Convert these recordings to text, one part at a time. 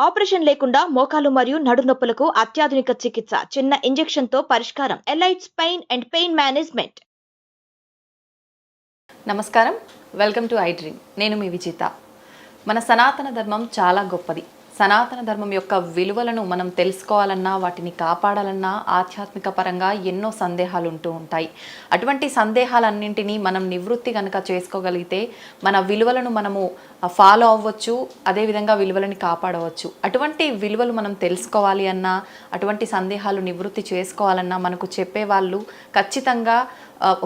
Operation లేకుండా మోకాలు మరియు నడునొప్పులకు అత్యాధునిక చికిత్స. చిన్న ఇంజెక్షన్ తో పరిష్కారం. Elites pain and pain management. నమస్కారం, వెల్కమ్ టు ఐ డ్రీమ్. నేను మీ విజిత. మన సనాతన ధర్మం చాలా గొప్పది. సనాతన ధర్మం యొక్క విలువలను మనం తెలుసుకోవాలన్నా, వాటిని కాపాడాలన్నా ఆధ్యాత్మిక పరంగా ఎన్నో సందేహాలు ఉంటూ ఉంటాయి. అటువంటి సందేహాలన్నింటినీ మనం నివృత్తి కనుక చేసుకోగలిగితే మన విలువలను మనము ఫాలో అవ్వచ్చు, అదేవిధంగా విలువలని కాపాడవచ్చు. అటువంటి విలువలు మనం తెలుసుకోవాలి అన్నా, అటువంటి సందేహాలు నివృత్తి చేసుకోవాలన్నా మనకు చెప్పేవాళ్ళు ఖచ్చితంగా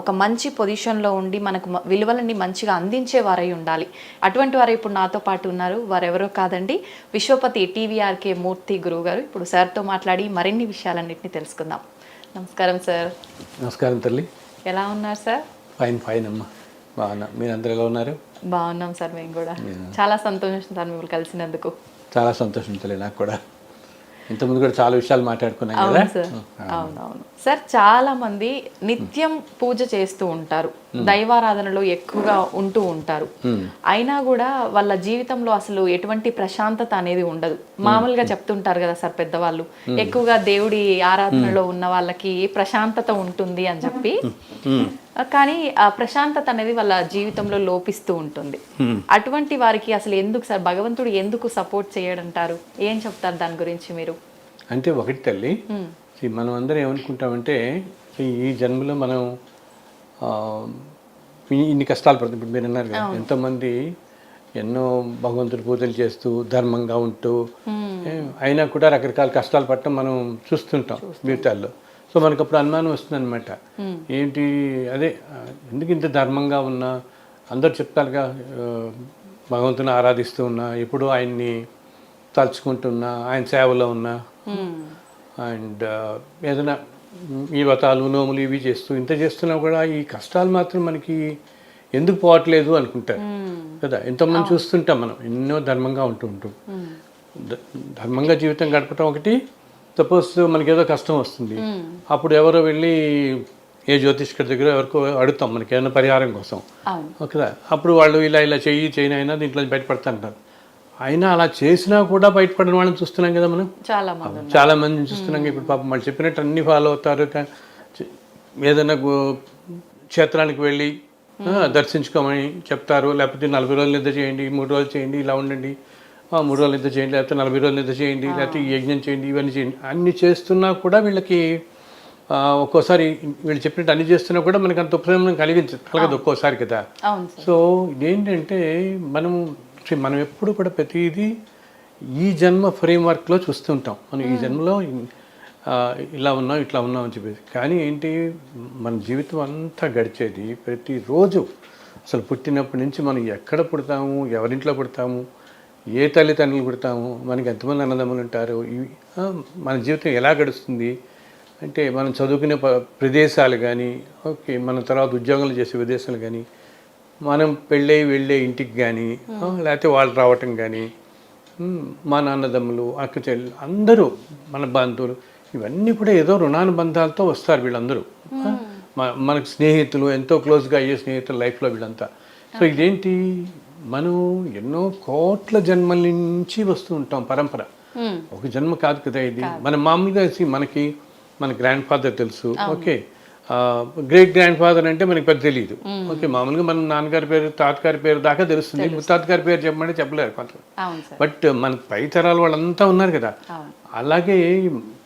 ఒక మంచి పొజిషన్లో ఉండి మనకు విలువలని మంచిగా అందించేవారై ఉండాలి. అటువంటి వారు ఇప్పుడు నాతో పాటు ఉన్నారు. వారెవరో కాదండి, విశ్వపతి టీవీఆర్కే మూర్తి గురువు గారు. ఇప్పుడు సార్తో మాట్లాడి మరిన్ని విషయాలన్నింటినీ తెలుసుకుందాం. నమస్కారం సార్. నమస్కారం తల్లి. ఎలా ఉన్నారు సార్? ఫైన్ అమ్మా, బాగున్నా. మీరు అందరు ఎలా ఉన్నారు? బాగున్నాం సార్, మేము కూడా. చాలా సంతోషం సార్ మిమ్మల్ని కలిసినందుకు. చాలా సంతోషం తల్లి, నాకు కూడా. ఇంతకుముందు కూడా చాలా విషయాలు మాట్లాడుకున్నాం కదా. అవును సార్, అవునవును సార్. చాలా మంది నిత్యం పూజ చేస్తూ ఉంటారు, దైవారాధనలో ఎక్కువగా ఉంటూ ఉంటారు. అయినా కూడా వాళ్ళ జీవితంలో అసలు ఎటువంటి ప్రశాంతత అనేది ఉండదు. మామూలుగా చెప్తుంటారు కదా సార్ పెద్దవాళ్ళు, ఎక్కువగా దేవుడి ఆరాధనలో ఉన్న వాళ్ళకి ప్రశాంతత ఉంటుంది అని చెప్పి. కానీ ఆ ప్రశాంతత అనేది వాళ్ళ జీవితంలో లోపిస్తూ ఉంటుంది. అటువంటి వారికి అసలు ఎందుకు సార్ భగవంతుడు ఎందుకు సపోర్ట్ చేయడంటారు? ఏం చెప్తారు దాని గురించి మీరు? అంటే ఒకటి తల్లి, మనం అందరం ఏమనుకుంటామంటే ఈ జన్మలో మనం ఇన్ని కష్టాలు పడుతుంది. ఇప్పుడు మీరు అన్నారు కదా, ఎంతోమంది ఎన్నో భగవంతుడి పూజలు చేస్తూ ధర్మంగా ఉంటూ అయినా కూడా రకరకాల కష్టాలు పడటం మనం చూస్తుంటాం జీవితాల్లో. సో మనకు అప్పుడు అనుమానం వస్తుంది అనమాట, ఏంటి అదే ఎందుకు ఇంత ధర్మంగా ఉన్నా, అందరు చెప్తారుగా భగవంతుని ఆరాధిస్తూ ఉన్నా, ఎప్పుడు ఆయన్ని తలుచుకుంటున్నా, ఆయన సేవలో ఉన్నా, అండ్ ఏదైనా ఈ వ్రతాలు నోములు ఇవి చేస్తూ ఇంత చేస్తున్నా కూడా ఈ కష్టాలు మాత్రం మనకి ఎందుకు పోవట్లేదు అనుకుంటారు కదా. ఎంతోమంది చూస్తుంటాం మనం, ఎన్నో ధర్మంగా ఉంటాం. ధర్మంగా జీవితం గడపటం ఒకటి. సపోజ్ మనకి ఏదో కష్టం వస్తుంది, అప్పుడు ఎవరో వెళ్ళి ఏ జ్యోతిష్కర్ దగ్గర ఎవరికో అడుగుతాం మనకి ఏమైనా పరిహారం కోసం, ఓకేదా. అప్పుడు వాళ్ళు ఇలా చేయని అయినా దీంట్లో బయటపడతాంటారు. అయినా అలా చేసినా కూడా బయటపడిన వాళ్ళని చూస్తున్నాం కదా మనం, చాలా మందిని చూస్తున్నాం. ఇప్పుడు పాపం వాళ్ళు చెప్పినట్టు అన్ని ఫాలో అవుతారు. ఏదైనా క్షేత్రానికి వెళ్ళి దర్శించుకోమని చెప్తారు, లేకపోతే 40 రోజులు నిద్ర చేయండి, 3 రోజులు చేయండి, ఇలా ఉండండి, 3 రోజులు నిద్ర చేయండి, లేకపోతే 40 రోజులు నిద్ర చేయండి, లేకపోతే ఈ యజ్ఞం చేయండి, ఇవన్నీ చేయండి. అన్ని చేస్తున్నా కూడా వీళ్ళకి ఒక్కోసారి వీళ్ళు చెప్పినట్టు అన్ని చేస్తున్నా కూడా మనకి అంత ఉపశమనం కలగదు ఒక్కోసారి కదా. సో ఇదేంటంటే మనం ఎప్పుడు కూడా ప్రతిదీ ఈ జన్మ ఫ్రేమ్వర్క్లో చూస్తుంటాం. మనం ఈ జన్మలో ఇలా ఉన్నాం, ఇట్లా ఉన్నాం అని చెప్పేసి. కానీ ఏంటి, మన జీవితం అంతా గడిచేది ప్రతిరోజు. అసలు పుట్టినప్పటి నుంచి మనం ఎక్కడ పుడతాము, ఎవరింట్లో పుడతాము, ఏ తల్లిదండ్రులు పుడతాము, మనకి ఎంతమంది అన్నదమ్ములు ఉంటారు, మన జీవితం ఎలా గడుస్తుంది అంటే, మనం చదువుకునే ప్రదేశాలు కానీ, ఓకే, మన తర్వాత ఉద్యోగాలు చేసే ప్రదేశాలు కానీ, మనం వెళ్ళే ఇంటికి కానీ, లేకపోతే వాళ్ళు రావటం కానీ, మా నాన్నదమ్ములు, అక్క చెల్లెలు, అందరూ మన బంధువులు, ఇవన్నీ కూడా ఏదో రుణానుబంధాలతో వస్తారు వీళ్ళందరూ. మనకు స్నేహితులు, ఎంతో క్లోజ్గా అయ్యే స్నేహితులు లైఫ్లో వీళ్ళంతా. సో ఇదేంటి, మనం ఎన్నో కోట్ల జన్మల నుంచి వస్తూ ఉంటాం పరంపర. ఒక జన్మ కాదు కదా ఇది. మన మామూలుగా మన గ్రాండ్ ఫాదర్ తెలుసు, ఓకే, గ్రేట్ గ్రాండ్ ఫాదర్ అంటే మనకి పెద్ద తెలియదు, ఓకే. మామూలుగా మన నాన్నగారి పేరు, తాతగారి పేరు దాకా తెలుస్తుంది. ముత్తాతగారి పేరు చెప్పమంటే చెప్పలేరు కొంత. బట్ మన పై తరాల వాళ్ళంతా ఉన్నారు కదా. అలాగే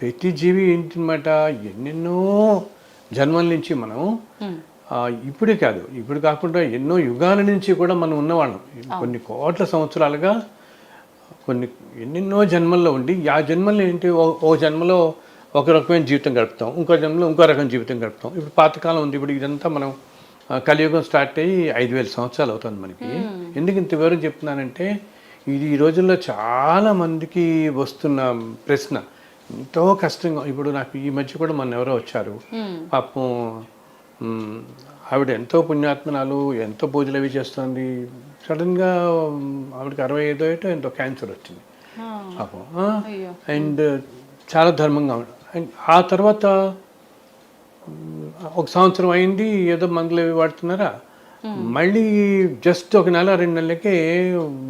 ప్రతి జీవి ఏంటన్నమాట, ఎన్నెన్నో జన్మల నుంచి మనం ఇప్పుడే కాదు, ఇప్పుడు కాకుండా ఎన్నో యుగాల నుంచి కూడా మనం ఉన్నవాళ్ళం. కొన్ని కోట్ల సంవత్సరాలుగా ఎన్నెన్నో జన్మల్లో ఉండి, ఆ జన్మల్లో ఏంటి, ఓ జన్మలో ఒక రకమైన జీవితం గడుపుతాం, ఇంకో జన్మలో ఇంకో రకమైన జీవితం గడుపుతాం. ఇప్పుడు పాతకాలం ఉంది. ఇప్పుడు ఇదంతా మనం కలియుగం స్టార్ట్ అయ్యి 5000 సంవత్సరాలు అవుతుంది మనకి. ఎందుకు ఇంత వివరం చెప్తున్నానంటే, ఇది ఈ రోజుల్లో చాలా మందికి వస్తున్న ప్రశ్న. ఎంతో కష్టంగా, ఇప్పుడు నాకు ఈ మధ్య కూడా మొన్న ఎవరో వచ్చారు, పాపం ఆవిడ ఎంతో పుణ్యాత్మనాలు, ఎంతో పూజలు అవి చేస్తుంది. సడన్గా ఆవిడకి 65 ఏటో ఎంతో క్యాన్సర్ వచ్చింది పాపం. అండ్ చాలా ధర్మంగా. అండ్ ఆ తర్వాత ఒక సంవత్సరం అయింది, ఏదో మందులు అవి వాడుతున్నారా, మళ్ళీ జస్ట్ ఒక నెల 2 నెలలకే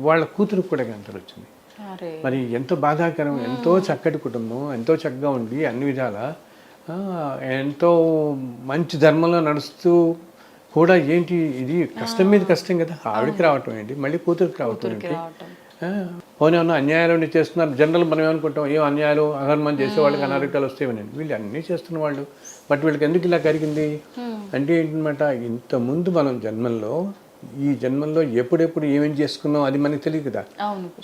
వాళ్ళ కూతురు కూడా క్యాన్సర్ వచ్చింది. అరే మరి ఎంత బాధాకరం, ఎంతో చక్కటి కుటుంబం, ఎంతో చక్కగా ఉండి అన్ని విధాల ఎంతో మంచి ధర్మంలో నడుస్తూ కూడా ఏంటి ఇది కష్టం మీద కష్టం కదా, ఆవిడకి రావటం ఏంటి, మళ్ళీ కూతురికి రావటం ఏంటి, పోనీ ఏమన్నా అన్యాయాలు చేస్తున్నారు. జనరల్ మనం ఏమనుకుంటాం, ఏం అన్యాయాలు అధర్మం చేసే వాళ్ళకి అనారోగ్యాలు వస్తాయని, వీళ్ళు అన్నీ చేస్తున్న వాళ్ళు, బట్ వీళ్ళకి ఎందుకు ఇలా కలిగింది అంటే ఏంటన్నమాట, ఇంతకుముందు మనం జన్మల్లో ఈ జన్మల్లో ఎప్పుడెప్పుడు ఏమేం చేసుకున్నాం అది మనకి తెలియదు కదా.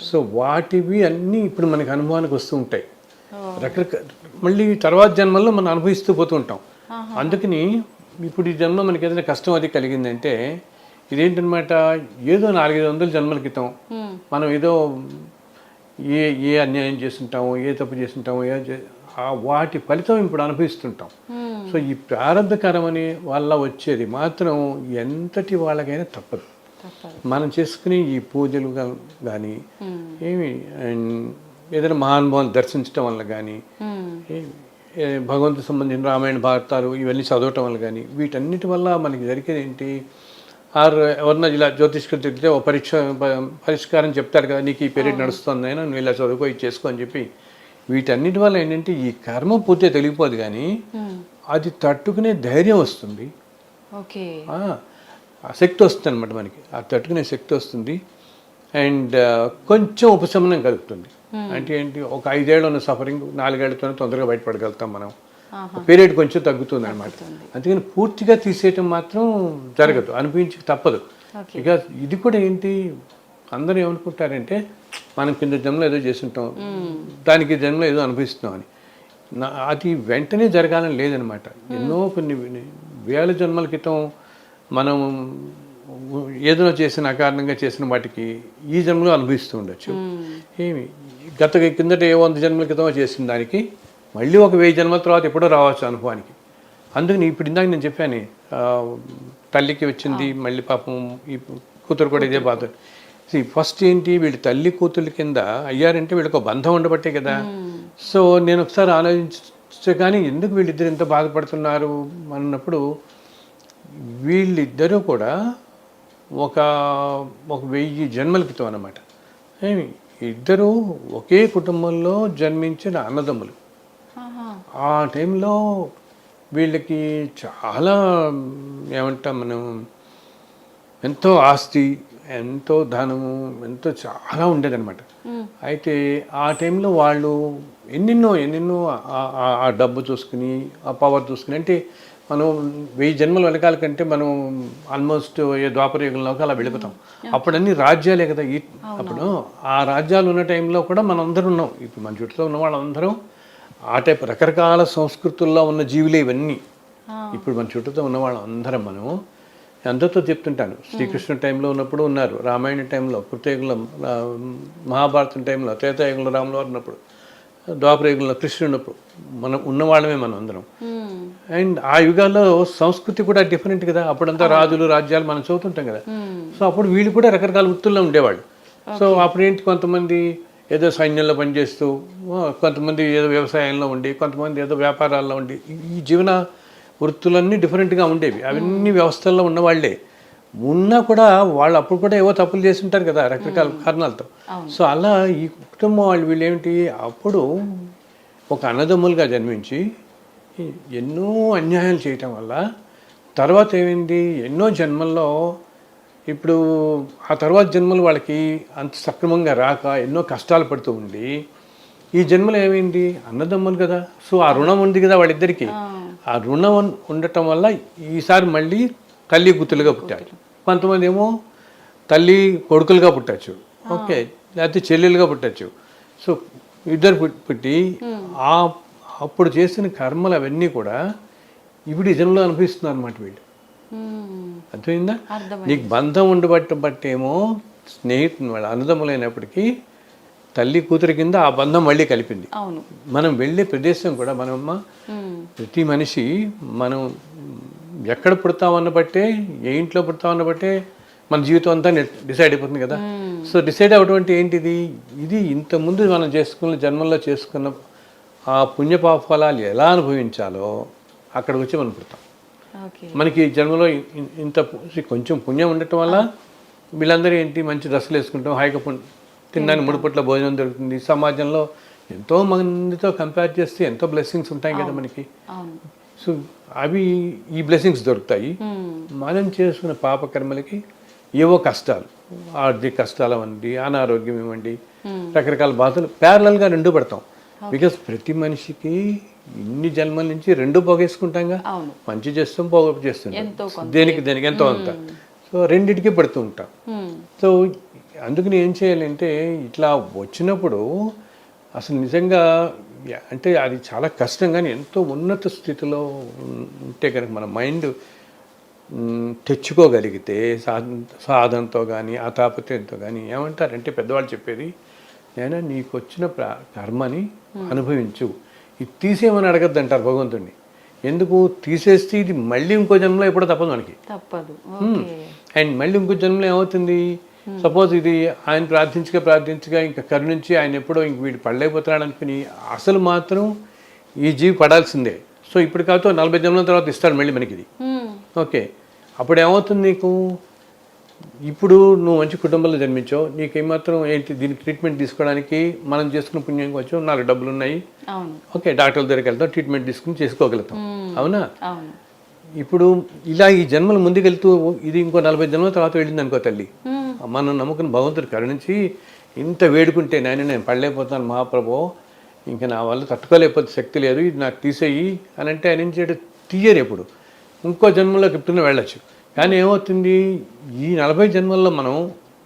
సో వాటివి అన్నీ ఇప్పుడు మనకి అనుభవానికి వస్తూ ఉంటాయి. రకరకాల మళ్ళీ తర్వాత జన్మల్లో మనం అనుభవిస్తూ పోతూ ఉంటాం. అందుకని ఇప్పుడు ఈ జన్మ మనకి ఏదైనా కష్టం అది కలిగిందంటే ఇదేంటనమాట, ఏదో 400-500 జన్మల క్రితం మనం ఏదో ఏ అన్యాయం చేస్తుంటామో, ఏ తప్పు చేస్తుంటామో, వాటి ఫలితం ఇప్పుడు అనుభవిస్తుంటాం. సో ఈ ప్రారంభకరం అనే వల్ల వచ్చేది మాత్రం ఎంతటి వాళ్ళకైనా తప్పదు. మనం చేసుకునే ఈ పూజలు కానీ ఏమి ఏదైనా మహానుభావాలు దర్శించడం వల్ల కానీ, భగవంతుకు సంబంధించిన రామాయణ భారతాలు ఇవన్నీ చదవటం వల్ల కానీ, వీటన్నిటి వల్ల మనకి జరిగేది ఏంటి, ఎవరన్నా ఇలా జ్యోతిష్కులు తిరిగితే ఓ పరిష్కారం చెప్తారు కదా, నీకు ఈ పీరియడ్ నడుస్తుంది అయినా నువ్వు ఇలా చదువుకో, ఇది చేసుకో అని చెప్పి, వీటన్నిటి వల్ల ఏంటంటే ఈ కర్మ పూర్తిగా తెలిగిపోదు కానీ అది తట్టుకునే ధైర్యం వస్తుంది, ఆ శక్తి వస్తుంది అనమాట మనకి, ఆ తట్టుకునే శక్తి వస్తుంది. అండ్ కొంచెం ఉపశమనం కలుగుతుంది. అంటే ఏంటి, ఒక 5 ఏళ్ళు ఉన్న సఫరింగ్ 4 ఏళ్లతోనే తొందరగా బయటపడగలుగుతాం మనం. పీరియడ్ కొంచెం తగ్గుతుంది అనమాట. అందుకని పూర్తిగా తీసేయటం మాత్రం జరగదు, అనిపించి తప్పదు. ఇక ఇది కూడా ఏంటి, అందరూ ఏమనుకుంటారంటే మనం కింద జన్మలో ఏదో చేస్తుంటాం, దానికి జన్మలో ఏదో అనుభవిస్తున్నాం అని. అది వెంటనే జరగాలని లేదనమాట. ఎన్నో కొన్ని వేల జన్మల క్రితం మనం ఏదో చేసిన అకారణంగా చేసిన వాటికి ఈ జన్మలో అనుభవిస్తూ ఉండొచ్చు. ఏమి కిందట 100 జన్మల క్రితం చేసిన దానికి మళ్ళీ ఒక 1000 జన్మల తర్వాత ఎప్పుడో రావచ్చు అనుభవానికి. అందుకని ఇప్పుడు ఇందాక నేను చెప్పాను, తల్లికి వచ్చింది, మళ్ళీ పాపం ఈ కూతురు కూడా ఇదే బాధ. ఫస్ట్ ఏంటి, వీళ్ళు తల్లి కూతుర్ల కింద అయ్యారంటే వీళ్ళకి ఒక బంధం ఉండబట్టే కదా. సో నేను ఒకసారి ఆలోచించే కానీ ఎందుకు వీళ్ళిద్దరు ఎంత బాధపడుతున్నారు అన్నప్పుడు, వీళ్ళిద్దరూ కూడా ఒక 1000 జన్మల క్రితం అన్నమాట. ఇద్దరు ఒకే కుటుంబంలో జన్మించిన అన్నదమ్ములు. ఆ టైంలో వీళ్ళకి చాలా ఏమంటాం మనం, ఎంతో ఆస్తి, ఎంతో ధనము, ఎంతో చాలా ఉండేదన్నమాట. అయితే ఆ టైంలో వాళ్ళు ఎన్నెన్నో ఆ డబ్బు చూసుకుని, ఆ పవర్ చూసుకుని, అంటే మనం 1000 జన్మల వెనకాల కంటే మనం ఆల్మోస్ట్ ద్వాపర యుగంలోకి అలా వెళ్ళిపోతాం. అప్పుడు అన్ని రాజ్యాలే కదా. అప్పుడు ఆ రాజ్యాలు ఉన్న టైంలో కూడా మనం అందరం ఉన్నాం. ఇప్పుడు మన చుట్టూ ఉన్న వాళ్ళందరం ఆ టైప్ రకరకాల సంస్కృతుల్లో ఉన్న జీవులే ఇవన్నీ. ఇప్పుడు మన చుట్టూతో ఉన్న వాళ్ళందరం మనం అందరితో చెప్తుంటాను, శ్రీకృష్ణ టైంలో ఉన్నప్పుడు ఉన్నారు, రామాయణ టైంలో, కృతయుగంలో మహాభారతం టైంలో, త్రేతాయుగంలో రాములు వారు ఉన్నప్పుడు, ద్వాపరయుగంలో కృష్ణుడు ఉన్నప్పుడు మనం ఉన్నవాళ్ళమే మనం అందరం. అండ్ ఆ యుగాల్లో సంస్కృతి కూడా డిఫరెంట్ కదా. అప్పుడంతా రాజులు రాజ్యాలు మనం చదువుతుంటాం కదా. సో అప్పుడు వీళ్ళు కూడా రకరకాల వృత్తుల్లో ఉండేవాళ్ళు. సో అప్పుడు ఏంటి, కొంతమంది ఏదో సైన్యంలో పనిచేస్తూ, కొంతమంది ఏదో వ్యవసాయంలో ఉండి, కొంతమంది ఏదో వ్యాపారాల్లో ఉండి, ఈ జీవన వృత్తులన్నీ డిఫరెంట్గా ఉండేవి. అవన్నీ వ్యవస్థల్లో ఉన్నవాళ్లే ఉన్నా కూడా వాళ్ళు అప్పుడు కూడా ఏవో తప్పులు చేసి ఉంటారు కదా రకరకాల కారణాలతో. సో అలా ఈ కుటుంబం వాళ్ళు వీళ్ళేమిటి, అప్పుడు ఒక అన్నదమ్ములుగా జన్మించి ఎన్నో అన్యాయాలు చేయటం వల్ల తర్వాత ఏమైంది, ఎన్నో జన్మల్లో ఇప్పుడు ఆ తర్వాత జన్మలు వాళ్ళకి అంత సక్రమంగా రాక ఎన్నో కష్టాలు పడుతూ ఉండి, ఈ జన్మలో ఏమైంది, అన్నదమ్ములు కదా. సో ఆ రుణం ఉంది కదా వాళ్ళిద్దరికీ. ఆ రుణం ఉండటం వల్ల ఈసారి మళ్ళీ తల్లి కూతులుగా పుట్టారు. కొంతమంది ఏమో తల్లి కొడుకులుగా పుట్టచ్చు, ఓకే, లేకపోతే చెల్లెలుగా పుట్టచ్చు. సో ఇద్దరు పుట్టి అప్పుడు చేసిన కర్మలు అవన్నీ కూడా ఇప్పుడు ఈ జన్మలో అనిపిస్తున్నారు అనమాట వీళ్ళు. అర్థమైందా? నీకు బంధం ఉండబట్టేమో స్నేహితుని వాళ్ళ అన్నదమ్ములైనప్పటికీ తల్లి కూతురి కింద ఆ బంధం మళ్ళీ కలిపింది. మనం వెళ్ళే ప్రదేశం కూడా మనమ్మ, ప్రతి మనిషి మనం ఎక్కడ పుడతామన్న బట్టే, ఏ ఇంట్లో పుడతామన్న బట్టే మన జీవితం అంతా డిసైడ్ అయిపోతుంది కదా. సో డిసైడ్ అవ్వటువంటి ఏంటిది, ఇది ఇంతకుముందు మనం చేసుకున్న జన్మల్లో చేసుకున్న ఆ పుణ్యపాప ఫలాలు ఎలా అనుభవించాలో అక్కడికి వచ్చి మనం పుడతాం. ఓకే. మనకి ఈ జన్మలో ఇంత కొంచెం పుణ్యం ఉండటం వల్ల వీళ్ళందరూ ఏంటి మంచి డ్రెస్సులు వేసుకుంటాం, హాయిగా తినడానికి 3 పూట్ల భోజనం దొరుకుతుంది. సమాజంలో ఎంతో మందితో కంపేర్ చేస్తే ఎంతో బ్లెస్సింగ్స్ ఉంటాయి కదా మనకి. అవును. సో అవి ఈ బ్లెస్సింగ్స్ దొరుకుతాయి. మనం చేసుకున్న పాపకర్మలకి ఏవో కష్టాలు, ఆర్థిక కష్టాలు అవ్వండి, అనారోగ్యం ఇవ్వండి, రకరకాల బాధలు ప్యారలల్గా రెండు పడతాం. బికాస్ ప్రతి మనిషికి ఇన్ని జన్మల నుంచి రెండు పోగేసుకుంటాంగా. అవును. మంచి చేస్తాం, పోగొప్పు చేస్తుంటాం, దేనికి ఎంతో అంత. సో రెండింటికి పడుతూ ఉంటాం. సో అందుకని ఏం చేయాలంటే ఇట్లా వచ్చినప్పుడు అసలు నిజంగా అంటే అది చాలా కష్టం, కానీ ఎంతో ఉన్నత స్థితిలో ఉంటే కనుక మన మైండ్ తెచ్చుకోగలిగితే సాధనతో కానీ ఆ తాపత్రయంతో కానీ ఏమంటారంటే పెద్దవాళ్ళు చెప్పేది, నేను నీకు వచ్చిన కర్మని అనుభవించు, ఇది తీసేయమని అడగద్దు అంటారు భగవంతుడిని. ఎందుకు తీసేస్తే ఇది మళ్ళీ ఇంకో జన్మలో ఎప్పుడో తప్పదు మనకి. తప్పదు. అండ్ మళ్ళీ ఇంకో జన్మలో ఏమవుతుంది, సపోజ్ ఇది ఆయన ప్రార్థించగా ఇంకా కరుణించి ఆయన ఎప్పుడో ఇంక వీడు పడలేకపోతున్నాడు అనుకుని అసలు మాత్రం ఈ జీవి పడాల్సిందే. సో ఇప్పుడు కాదు 40 జన్మల తర్వాత ఇస్తాడు మళ్ళీ మనకి ఇది. ఓకే, అప్పుడు ఏమవుతుంది నీకు, ఇప్పుడు నువ్వు మంచి కుటుంబంలో జన్మించావు, నీకు ఏమాత్రం ఏంటి దీనికి ట్రీట్మెంట్ తీసుకోవడానికి మనం చేసుకున్న పుణ్యం వచ్చావు, 4 డబ్బులు ఉన్నాయి, ఓకే డాక్టర్ల దగ్గరికి వెళ్తాం, ట్రీట్మెంట్ తీసుకుని చేసుకోగలుగుతాం, అవునా. ఇప్పుడు ఇలా ఈ జన్మలు ముందుకెళ్తూ ఇది ఇంకో 40 జన్మల తర్వాత వెళ్ళింది అనుకో తల్లి, మనం నమ్ముకుని భగవంతుడు కరుణించి ఇంత వేడుకుంటే నేను పడలేకపోతాను మహాప్రభు, ఇంకా నా వల్ల తట్టుకోలేకపోతే శక్తి లేదు, ఇది నాకు తీసేయి అని అంటే ఆయన ఏం చేయడం, తీయరు. ఎప్పుడు ఇంకో జన్మలోకి ఎప్పుడైనా వెళ్ళచ్చు. కానీ ఏమవుతుంది, ఈ 40 జన్మల్లో మనం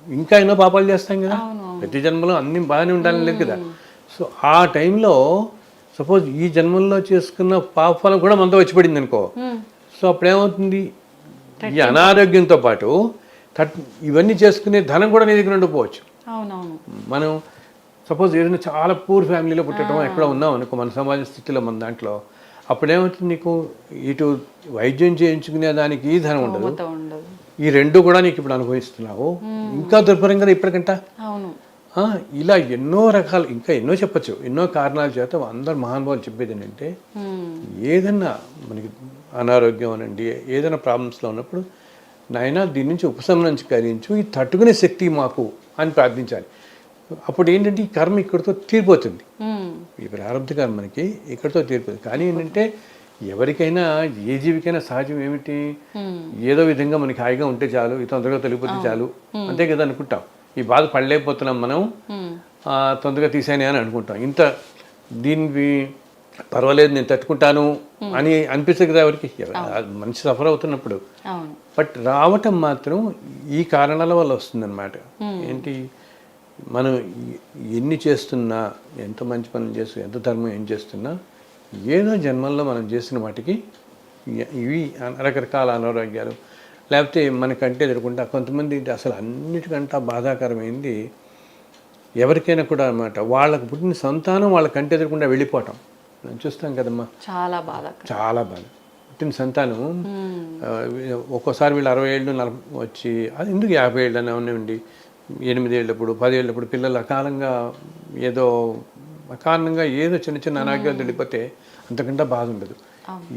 ఇంకా ఎన్నో పాపాలు చేస్తాం కదా, ప్రతి జన్మలో అన్ని బాగానే ఉండాలని లేదు కదా. సో ఆ టైంలో సపోజ్ ఈ జన్మల్లో చేసుకున్న పాపాలు కూడా మనతో వచ్చి పడింది అనుకో, సో అప్పుడు ఏమవుతుంది, ఈ అనారోగ్యంతో పాటు ఇవన్నీ చేసుకునే ధనం కూడా నీ దగ్గర ఉండిపోవచ్చు. మనం సపోజ్ ఏదైనా చాలా పూర్ ఫ్యామిలీలో పుట్టడం ఎక్కడ ఉన్నాం అనుకో, మన సమాజ స్థితిలో మన దాంట్లో, అప్పుడేమవుతుంది నీకు ఇటు వైద్యం చేయించుకునే దానికి ఈ ధనం ఉండదు, ఈ రెండు కూడా నీకు ఇప్పుడు అనుభవిస్తున్నావు, ఇంకా దుర్భరం కదా ఇప్పటికంట. ఇలా ఎన్నో రకాలు ఇంకా ఎన్నో చెప్పచ్చు, ఎన్నో కారణాల చేత అందరు మహానుభావులు చెప్పేది ఏంటంటే, ఏదన్నా మనకి అనారోగ్యం అనండి, ఏదైనా ప్రాబ్లమ్స్లో ఉన్నప్పుడు నాయన దీని నుంచి ఉపశమనం కలిగించు, ఈ తట్టుకునే శక్తి మాకు అని ప్రార్థించాలి. అప్పుడు ఏంటంటే ఈ కర్మ ఇక్కడితో తీరిపోతుంది, ఈ ప్రారంభ కర్మ మనకి ఇక్కడితో తీరిపోతుంది. కానీ ఏంటంటే ఎవరికైనా ఏ జీవికైనా సహజం ఏమిటి, ఏదో విధంగా మనకి హాయిగా ఉంటే చాలు, ఈ తొందరగా తొలగిపోతే చాలు, అంతే కదా అనుకుంటాం. ఈ బాధ పడలేకపోతున్నాం మనం, తొందరగా తీసానే అని అనుకుంటాం. ఇంత దీనికి పర్వాలేదు నేను తట్టుకుంటాను అని అనిపిస్తుంది కదా ఎవరికి, మనిషి సఫర్ అవుతున్నప్పుడు. బట్ రావటం మాత్రం ఈ కారణాల వల్ల వస్తుందన్నమాట. ఏంటి, మనం ఎన్ని చేస్తున్నా, ఎంత మంచి పనులు చేస్తూ, ఎంత ధర్మం ఏం చేస్తున్నా, ఏదో జన్మల్లో మనం చేసిన వాటికి ఇవి రకరకాల అనారోగ్యాలు, లేకపోతే మనకంటే ఎదుర్కొంటా కొంతమంది అసలు అన్నిటికంటే బాధాకరమైంది ఎవరికైనా కూడా అన్నమాట, వాళ్ళకు పుట్టిన సంతానం వాళ్ళకంటే ఎదుర్కొంటా వెళ్ళిపోవటం చూస్తాం కదమ్మా. చాలా బాధ పుట్టిన సంతానం ఒక్కోసారి వీళ్ళు 60 ఏళ్ళు వచ్చి, అది ఎందుకు 50 ఏళ్ళు అని ఉన్నాయండి, 8 ఏళ్ళప్పుడు 10 ఏళ్ళప్పుడు పిల్లలు అకాలంగా ఏదో చిన్న చిన్న అనారోగ్యాలు వెళ్ళిపోతే అంతకంటే బాధ ఉండదు.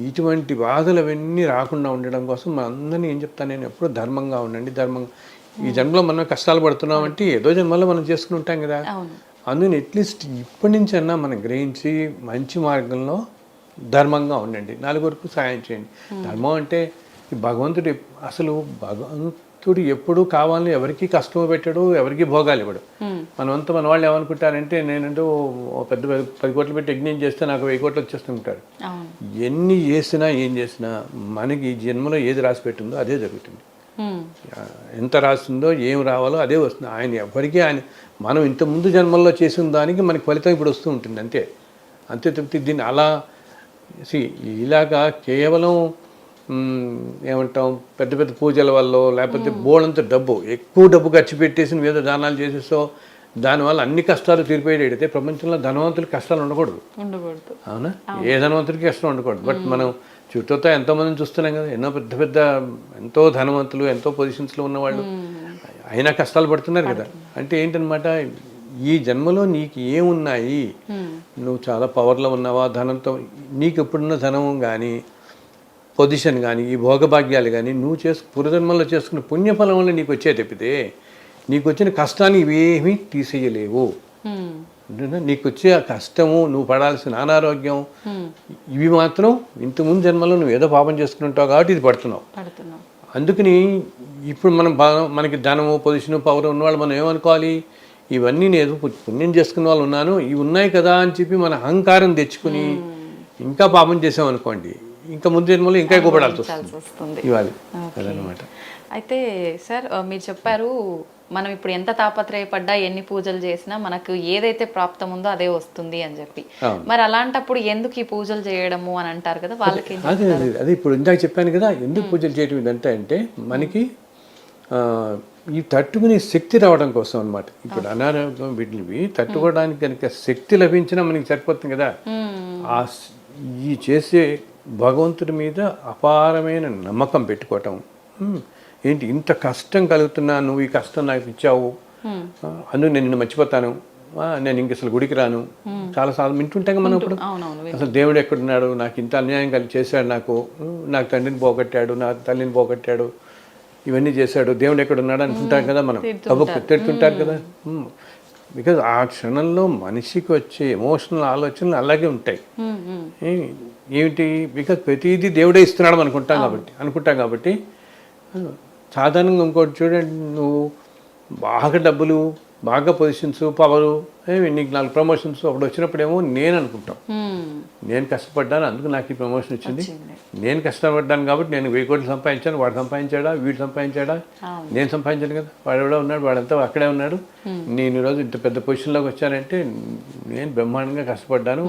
ఇటువంటి బాధలు అవన్నీ రాకుండా ఉండడం కోసం మన అందరినీ ఏం చెప్తాను నేను, ఎప్పుడూ ధర్మంగా ఉండండి. ఈ జన్మలో మనం కష్టాలు పడుతున్నామంటే ఏదో జన్మలో మనం చేసుకుని ఉంటాం కదా, అందుకని అట్లీస్ట్ ఇప్పటి నుంచి అన్నా మనం గ్రహించి మంచి మార్గంలో ధర్మంగా ఉండండి, నలుగురికి సాయం చేయండి. ధర్మం అంటే భగవంతుడు అసలు భగవంతుడు ఎప్పుడూ కావాలని ఎవరికి కష్టం పెట్టాడు, ఎవరికి భోగాలు ఇవ్వడు. మనమంతా మన వాళ్ళు ఏమనుకుంటారంటే, నేనంటూ పెద్ద 10 కోట్లు పెట్టి యజ్ఞం చేస్తే నాకు 1000 కోట్లు వచ్చేస్తుంటారు. ఎన్ని చేసినా ఏం చేసినా మనకి ఈ జన్మలో ఏది రాసి పెట్టిందో అదే జరుగుతుంది. ఎంత రాస్తుందో ఏం రావాలో అదే వస్తుంది. ఆయన ఎవరికి మనం ఇంత ముందు జన్మల్లో చేసిన దానికి మనకి ఫలితం ఇప్పుడు వస్తూ ఉంటుంది, అంతే తృప్తి. దీన్ని అలా ఇలాగా కేవలం ఏమంటాం, పెద్ద పెద్ద పూజల వల్ల, లేకపోతే బోడంత ఎక్కువ డబ్బు ఖర్చు పెట్టేసి ఏదో దానాలు చేసేసో దానివల్ల అన్ని కష్టాలు తీరిపోయేటైతే ప్రపంచంలో ధనవంతులకి కష్టాలు ఉండకూడదు, అవునా. ఏ ధనవంతులకి కష్టం ఉండకూడదు. బట్ మనం చుట్టూతో ఎంతోమందిని చూస్తున్నాం కదా, ఎన్నో పెద్ద ఎంతో ధనవంతులు, ఎంతో పొజిషన్స్లో ఉన్నవాళ్ళు అయినా కష్టాలు పడుతున్నారు కదా. అంటే ఏంటనమాట, ఈ జన్మలో నీకు ఏమున్నాయి, నువ్వు చాలా పవర్లో ఉన్నావా, ధనంతో నీకు ఎప్పుడున్న ధనం కానీ పొజిషన్ కానీ ఈ భోగభాగ్యాలు కానీ నువ్వు పూర్వజన్మలో చేసుకున్న పుణ్యఫలం వల్ల నీకు వచ్చే తప్పితే నీకు వచ్చిన కష్టాన్ని ఇవేమీ తీసేయలేవు. నీకు వచ్చే ఆ కష్టము, నువ్వు పడాల్సిన అనారోగ్యం, ఇవి మాత్రం ఇంతకుముందు జన్మలో నువ్వు ఏదో పాపం చేసుకుంటావు కాబట్టి ఇది పడుతున్నావు. అందుకని ఇప్పుడు మనకి ధనము, పొజిషను, పవర్ ఉన్నవాళ్ళు మనం ఏమనుకోవాలి, ఇవన్నీ నేను పుణ్యం చేసుకున్న వాళ్ళు ఉన్నాను, ఇవి ఉన్నాయి కదా అని చెప్పి మన అహంకారం తెచ్చుకుని ఇంకా పాపం చేసామనుకోండి, ఇంకా ముందు జన్మలో ఇంకా ఎక్కువ పడాల్సి వస్తుంది ఇవాళ. అదనమాట. అయితే సార్ మీరు చెప్పారు మనం ఇప్పుడు ఎంత తాపత్రయపడ్డా ఎన్ని పూజలు చేసినా మనకు ఏదైతే ప్రాప్తం ఉందో అదే వస్తుంది అని చెప్పి, మరి అలాంటప్పుడు ఎందుకు ఈ పూజలు చేయడము అని అంటారు కదా, వాళ్ళకి అదే ఇప్పుడు ఇందాక చెప్పాను కదా, ఎందుకు పూజలు చేయడం ఇదంతా అంటే మనకి ఈ తట్టుకునే శక్తి రావడం కోసం అనమాట. ఇప్పుడు అనారోగ్యం వీటివి తట్టుకోవడానికి కనుక శక్తి లభించినా మనకి సరిపోతుంది కదా. ఈ చేసే భగవంతుడి మీద అపారమైన నమ్మకం పెట్టుకోవటం. ఏంటి ఇంత కష్టం కలుగుతున్నా, నువ్వు ఈ కష్టం నాకు ఇచ్చావు, అందుకు నేను నిన్ను మర్చిపోతాను, నేను ఇంక అసలు గుడికి రాను. చాలాసార్లు వింటుంటాం మనం. ఇప్పుడు అసలు దేవుడు ఎక్కడున్నాడు, నాకు ఇంత అన్యాయం చేశాడు, నాకు తండ్రిని పోగొట్టాడు, నా తల్లిని పోగొట్టాడు, ఇవన్నీ చేశాడు, దేవుడు ఎక్కడున్నాడు అనుకుంటాం కదా మనం. తిడుతుంటారు కదా. బికాజ్ ఆ క్షణంలో మనిషికి వచ్చే ఎమోషనల్ ఆలోచనలు అలాగే ఉంటాయి. ఏమిటి, బికాజ్ ప్రతిదీ దేవుడే ఇస్తున్నాడు అనుకుంటాం కాబట్టి సాధారణంగా ఇంకోటి చూడండి, నువ్వు బాగా డబ్బులు, బాగా పొజిషన్స్, పవరు, నీకు 4 ప్రమోషన్స్ అప్పుడు వచ్చినప్పుడేమో నేను అనుకుంటాం, నేను కష్టపడ్డాను అందుకు నాకు ఈ ప్రమోషన్ వచ్చింది, నేను కష్టపడ్డాను కాబట్టి నేను 1000 కోట్లు సంపాదించాను, వాడు సంపాదించాడా, వీడు సంపాదించాడా, నేను సంపాదించాను కదా, వాడు ఎవడో ఉన్నాడు, వాడంతా అక్కడే ఉన్నాడు, నేను ఈరోజు ఇంత పెద్ద పొజిషన్లోకి వచ్చానంటే నేను బ్రహ్మాండంగా కష్టపడ్డాను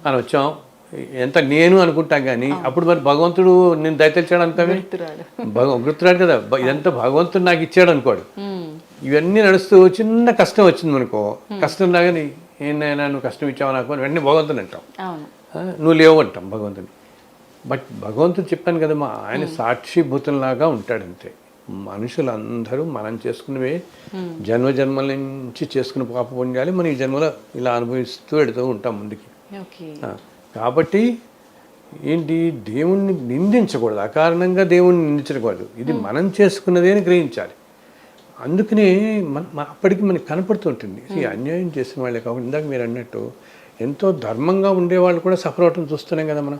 అని వచ్చాం, ఎంత నేను అనుకుంటాం. కానీ అప్పుడు మరి భగవంతుడు నేను దయతలిచాడు అంటామే, గుర్తురాడు కదా, ఇదంతా భగవంతుడు నాకు ఇచ్చాడు అనుకోడు. ఇవన్నీ నడుస్తూ చిన్న కష్టం వచ్చింది మనకో, కష్టం రాగానే ఏనైనా నువ్వు కష్టం ఇచ్చావు నాకు అని వెంటనే భగవంతుని అంటాం, నువ్వు లేవు అంటాం భగవంతుని. బట్ భగవంతుడు చెప్పాను కదా, ఆయన సాక్షిభూతంలాగా ఉంటాడు అంతే. మనుషులందరూ మనం చేసుకున్నవే జన్మల నుంచి చేసుకున్న పాప పుణ్యాలు మనం ఈ జన్మలో ఇలా అనుభవిస్తూ వెళుతూ ఉంటాం ముందుకి. కాబట్టి ఏంటి, దేవుణ్ణి నిందించకూడదు, అకారణంగా దేవుణ్ణి నిందించకూడదు, ఇది మనం చేసుకున్నదే అని గ్రహించాలి. అందుకనే అప్పటికి మనకి కనపడుతుంటుంది ఈ అన్యాయం చేసిన వాళ్ళే కాకుండా ఇందాక మీరు అన్నట్టు ఎంతో ధర్మంగా ఉండేవాళ్ళు కూడా సఫర్ అవటం చూస్తున్నాం కదా మనం.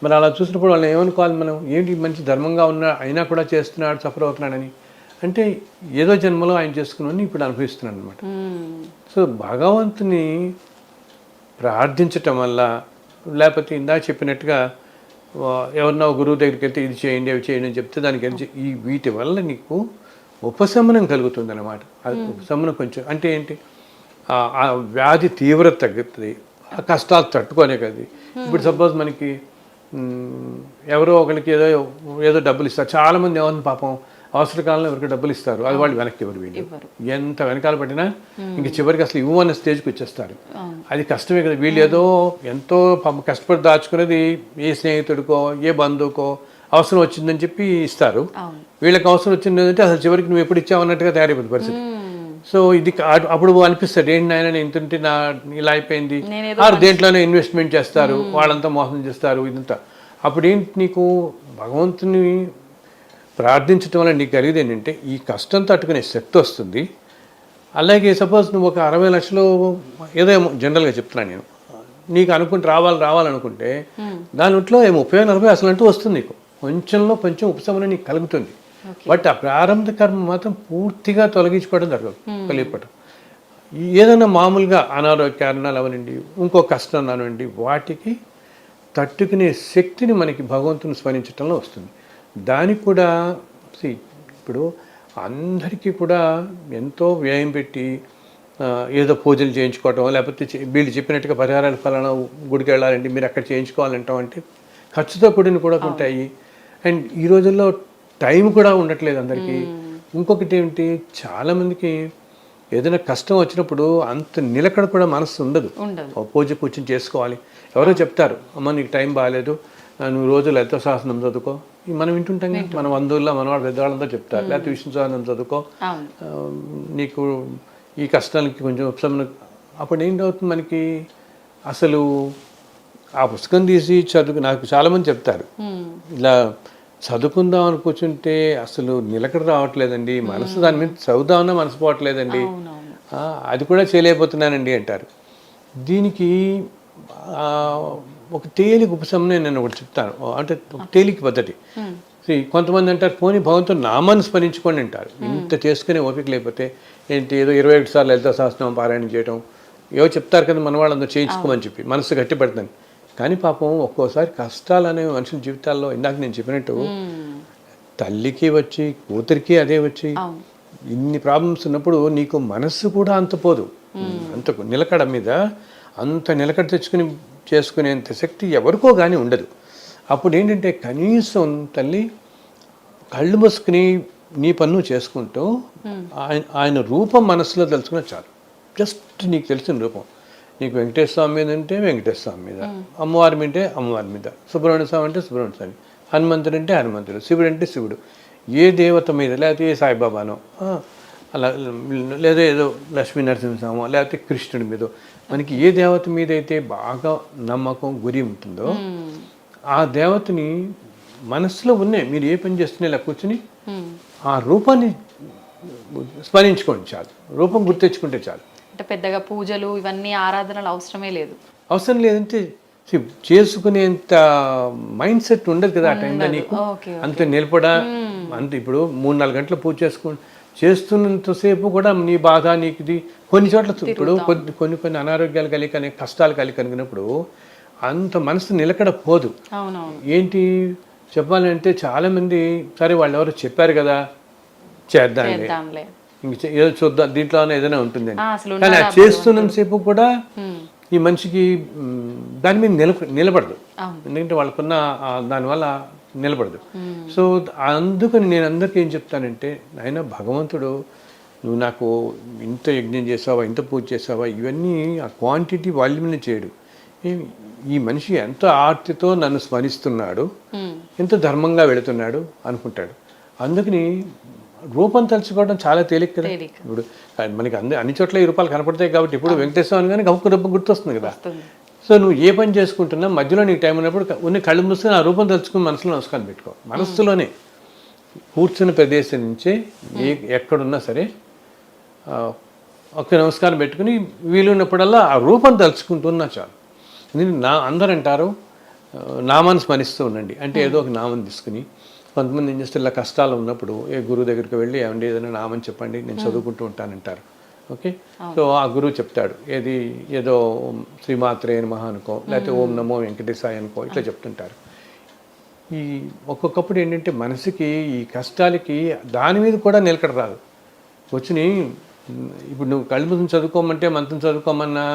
మరి అలా చూసినప్పుడు వాళ్ళని ఏమనుకోవాలి మనం, ఏంటి మంచి ధర్మంగా ఉన్నా అయినా కూడా చేస్తున్నాడు, సఫర్ అవుతున్నాడని, అంటే ఏదో జన్మలో ఆయన చేసుకున్నాను ఇప్పుడు అనుభవిస్తున్నాడు అనమాట. సో భగవంతుని ప్రార్థించటం వల్ల, లేకపోతే ఇందాక చెప్పినట్టుగా ఎవరన్నా గురువు దగ్గరికి వెళ్తే ఇది చేయండి అవి చేయండి అని చెప్తే దానికి వీటి వల్ల నీకు ఉపశమనం కలుగుతుంది అన్నమాట. అది ఉపశమనం కొంచెం అంటే ఏంటి, ఆ వ్యాధి తీవ్రత తగ్గుతుంది, ఆ కష్టాలు తట్టుకోనే కదా. ఇప్పుడు సపోజ్ మనకి ఎవరో ఒకరికి ఏదో డబ్బులు ఇస్తారు, చాలామంది ఏమన్నా పాపం అవసర కాలంలో ఎవరికి డబ్బులు ఇస్తారు, అది వాళ్ళు వెనక్కి ఎవరు వీళ్ళు ఎంత వెనకాల పట్టినా ఇంక చివరికి అసలు ఇవ్వన్న స్టేజ్కి వచ్చేస్తారు. అది కష్టమే కదా. వీళ్ళు ఏదో ఎంతో కష్టపడి దాచుకునేది ఏ స్నేహితుడికో ఏ బంధువుకో అవసరం వచ్చిందని చెప్పి ఇస్తారు, వీళ్ళకి అవసరం వచ్చింది అంటే అసలు చివరికి నువ్వు ఎప్పుడు ఇచ్చావు అన్నట్టుగా తయారైపోతుంది పరిస్థితి. సో ఇది అప్పుడు అనిపిస్తుంది, ఏంటి నాయన నేను ఇంతుంటే నా ఇలా అయిపోయింది, దేంట్లోనే ఇన్వెస్ట్మెంట్ చేస్తారు, వాళ్ళంతా మోసం చేస్తారు ఇదంతా. అప్పుడు ఏంటి, నీకు భగవంతుని ప్రార్థించడం వల్ల నీకు కలిగేది ఏంటంటే ఈ కష్టం తట్టుకునే శక్తి వస్తుంది. అలాగే సపోజ్ నువ్వు ఒక 60 లక్షలు ఏదో జనరల్గా చెప్తున్నాను నేను, నీకు అనుకుంటే రావాలనుకుంటే దానిట్లో 30-40 అసలు అంటూ వస్తుంది, నీకు కొంచెంలో కొంచెం ఉపశమనం నీకు కలుగుతుంది. బట్ ఆ ప్రారంభ కర్మ మాత్రం పూర్తిగా తొలగించుకోవడం జరగదు, కలిగిపోవడం. ఏదైనా మామూలుగా అనారోగ్య కారణాలు అవనండి, ఇంకో కష్టం అవనండి, వాటికి తట్టుకునే శక్తిని మనకి భగవంతుని స్మరించడంలో వస్తుంది. దానికి కూడా ఇప్పుడు అందరికీ కూడా ఎంతో వ్యయం పెట్టి ఏదో పూజలు చేయించుకోవటం, లేకపోతే వీళ్ళు చెప్పినట్టుగా పరిహారాలు ఫలానా గుడికి వెళ్ళాలండి మీరు అక్కడ చేయించుకోవాలంటాం అంటే ఖర్చుతో కూడిన కూడా ఉంటాయి. అండ్ ఈ రోజుల్లో టైం కూడా ఉండట్లేదు అందరికీ. ఇంకొకటి ఏమిటి, చాలామందికి ఏదైనా కష్టం వచ్చినప్పుడు అంత నిలకడ కూడా మనసు ఉండదు, పూజ కూర్చొని చేసుకోవాలి. ఎవరో చెప్తారు, అమ్మ నీకు టైం బాగాలేదు, నువ్వు రోజు లలిత సహస్రనామం చదువుకో, మనం వింటుంటాం కదా, మన బంధువుల్లో మనవాడు పెద్దవాళ్ళంతా చెప్తారు, లేకపోతే విష్ణు సహస్రనామం చదువుకో, నీకు ఈ కష్టాలకి కొంచెం ఉపశమనం. అప్పుడు ఏంటవుతుంది, మనకి అసలు ఆ పుస్తకం తీసి నాకు చాలామంది చెప్తారు ఇలా చదువుకుందాం అని కూర్చుంటే అసలు నిలకడ రావట్లేదండి, మనసు దాని మీద చదువుదామన్నా మనసు పోవట్లేదండి, అది కూడా చేయలేకపోతున్నానండి అంటారు. దీనికి ఒక తేలిక ఉపశమనం నేను ఒకటి చెప్తాను, అంటే ఒక తేలిక పద్ధతి. కొంతమంది అంటారు పోనీ భగవంతుడు నామాన్ని స్మరించుకోండి అంటారు. ఇంత చేసుకునే ఓపిక లేకపోతే ఏంటి ఏదో 21 సార్లు లలితా సహస్రనామం పారాయణం చేయడం, ఏవో చెప్తారు కదా మన వాళ్ళందరూ చేయించుకోమని చెప్పి మనసు గట్టి పెడతాను. కానీ పాపం ఒక్కోసారి కష్టాలు అనేవి మనుషుల జీవితాల్లో ఇందాక నేను చెప్పినట్టు తల్లికి వచ్చి కూతురికి అదే వచ్చి ఇన్ని ప్రాబ్లమ్స్ ఉన్నప్పుడు నీకు మనస్సు కూడా అంత పోదు, అంత నిలకడ మీద అంత నిలకడ తెచ్చుకుని చేసుకునేంత శక్తి ఎవరికో కానీ ఉండదు. అప్పుడు ఏంటంటే కనీసం తల్లి కళ్ళు మూసుకుని నీ పన్ను చేసుకుంటూ ఆయన రూపం మనసులో తెలుసుకున్న చాలు. జస్ట్ నీకు తెలిసిన రూపం, నీకు వెంకటేశ్వర స్వామి మీద అంటే వెంకటేశ్వర స్వామి మీద, అమ్మవారి మీద అమ్మవారి మీద, సుబ్రహ్మణ్య స్వామి అంటే సుబ్రహ్మణ్య స్వామి, హనుమంతుడు అంటే హనుమంతుడు, శివుడు అంటే శివుడు, ఏ దేవత మీద లేకపోతే ఏ సాయిబాబానో అలా, లేదా ఏదో లక్ష్మీ నరసింహస్వామో లేకపోతే కృష్ణుడి మీద, మనకి ఏ దేవత మీద అయితే బాగా నమ్మకం గురి ఉంటుందో ఆ దేవతని మనసులో ఉన్నాయి. మీరు ఏ పని చేస్తున్నా ఇలా కూర్చుని ఆ రూపాన్ని స్మరించుకోండి చాలు, రూపం గుర్తెచ్చుకుంటే చాలు. అంటే పెద్దగా పూజలు ఇవన్నీ ఆరాధనలు అవసరమే లేదు. అవసరం లేదంటే చేసుకునేంత మైండ్ సెట్ ఉండదు కదా ఆ టైంలో నీకు. అంత నిలబడా అంత ఇప్పుడు 3-4 గంటలు పూజ చేస్తున్నంతసేపు కూడా నీ బాధ నీకు ఇది కొన్ని చోట్ల ఇప్పుడు కొన్ని అనారోగ్యాలు కలిగి కష్టాలు కలిగినప్పుడు అంత మనసు నిలకడ పోదు. ఏంటి చెప్పాలంటే చాలామంది సరే వాళ్ళు ఎవరో చెప్పారు కదా చేద్దాంలే, ఇంక ఏదో చూద్దాం దీంట్లో ఏదైనా ఉంటుందని, కానీ అది చేస్తున్నంతసేపు కూడా ఈ మనిషికి దాని మీద నిలబడదు. ఎందుకంటే వాళ్ళకున్న దానివల్ల నిలబడదు. సో అందుకని నేను అందరికీ ఏం చెప్తానంటే, నాయన భగవంతుడు నువ్వు నాకు ఇంత యజ్ఞం చేసావా, ఇంత పూజ చేసావా, ఇవన్నీ ఆ క్వాంటిటీ వాల్యూమ్ని చేయడు. ఈ మనిషి ఎంత ఆర్తితో నన్ను స్మరిస్తున్నాడు, ఎంత ధర్మంగా వెళుతున్నాడు అనుకుంటాడు. అందుకని రూపం తలుచుకోవడం చాలా తేలిక కదా. ఇప్పుడు మనకి అన్ని చోట్ల ఈ రూపాలు కనపడతాయి కాబట్టి ఇప్పుడు వెంకటేశ్వర కానీ గొప్ప రూపం గుర్తొస్తుంది కదా. సో నువ్వు ఏ పని చేసుకుంటున్నా మధ్యలో నీకు టైం ఉన్నప్పుడు ఉన్న కళ్ళు మూసుకొని ఆ రూపం తలుచుకుని మనసులో నమస్కారం పెట్టుకో. మనస్సులోనే కూర్చున్న ప్రదేశం నుంచే ఎక్కడున్నా సరే ఒక్క నమస్కారం పెట్టుకుని వీలున్నప్పుడల్లా ఆ రూపం తలుచుకుంటున్నా చాలు. అందరూ అంటారు నామాన్ని స్మరిస్తూ ఉండండి అంటే, ఏదో ఒక నామం తీసుకుని కొంతమంది ఏం చేస్తే ఇలా కష్టాలు ఉన్నప్పుడు ఏ గురువు దగ్గరికి వెళ్ళి ఏమండి ఏదైనా నామం చెప్పండి నేను చదువుకుంటూ ఉంటానంటారు. ఓకే, సో ఆ గురువు చెప్తాడు ఏదో శ్రీమాత్రే నమః అనుకో, లేకపోతే ఓం నమో వెంకటేశాయ అనుకో, ఇట్లా చెప్తుంటారు. ఈ ఒక్కొక్కప్పుడు ఏంటంటే మనసుకి ఈ కష్టాలకి దాని మీద కూడా నిలకడ రాదు. వచ్చినాయి ఇప్పుడు నువ్వు కళ్ళు మూసుకొని చదువుకోమంటే మంత్రం చదువుకోమన్నా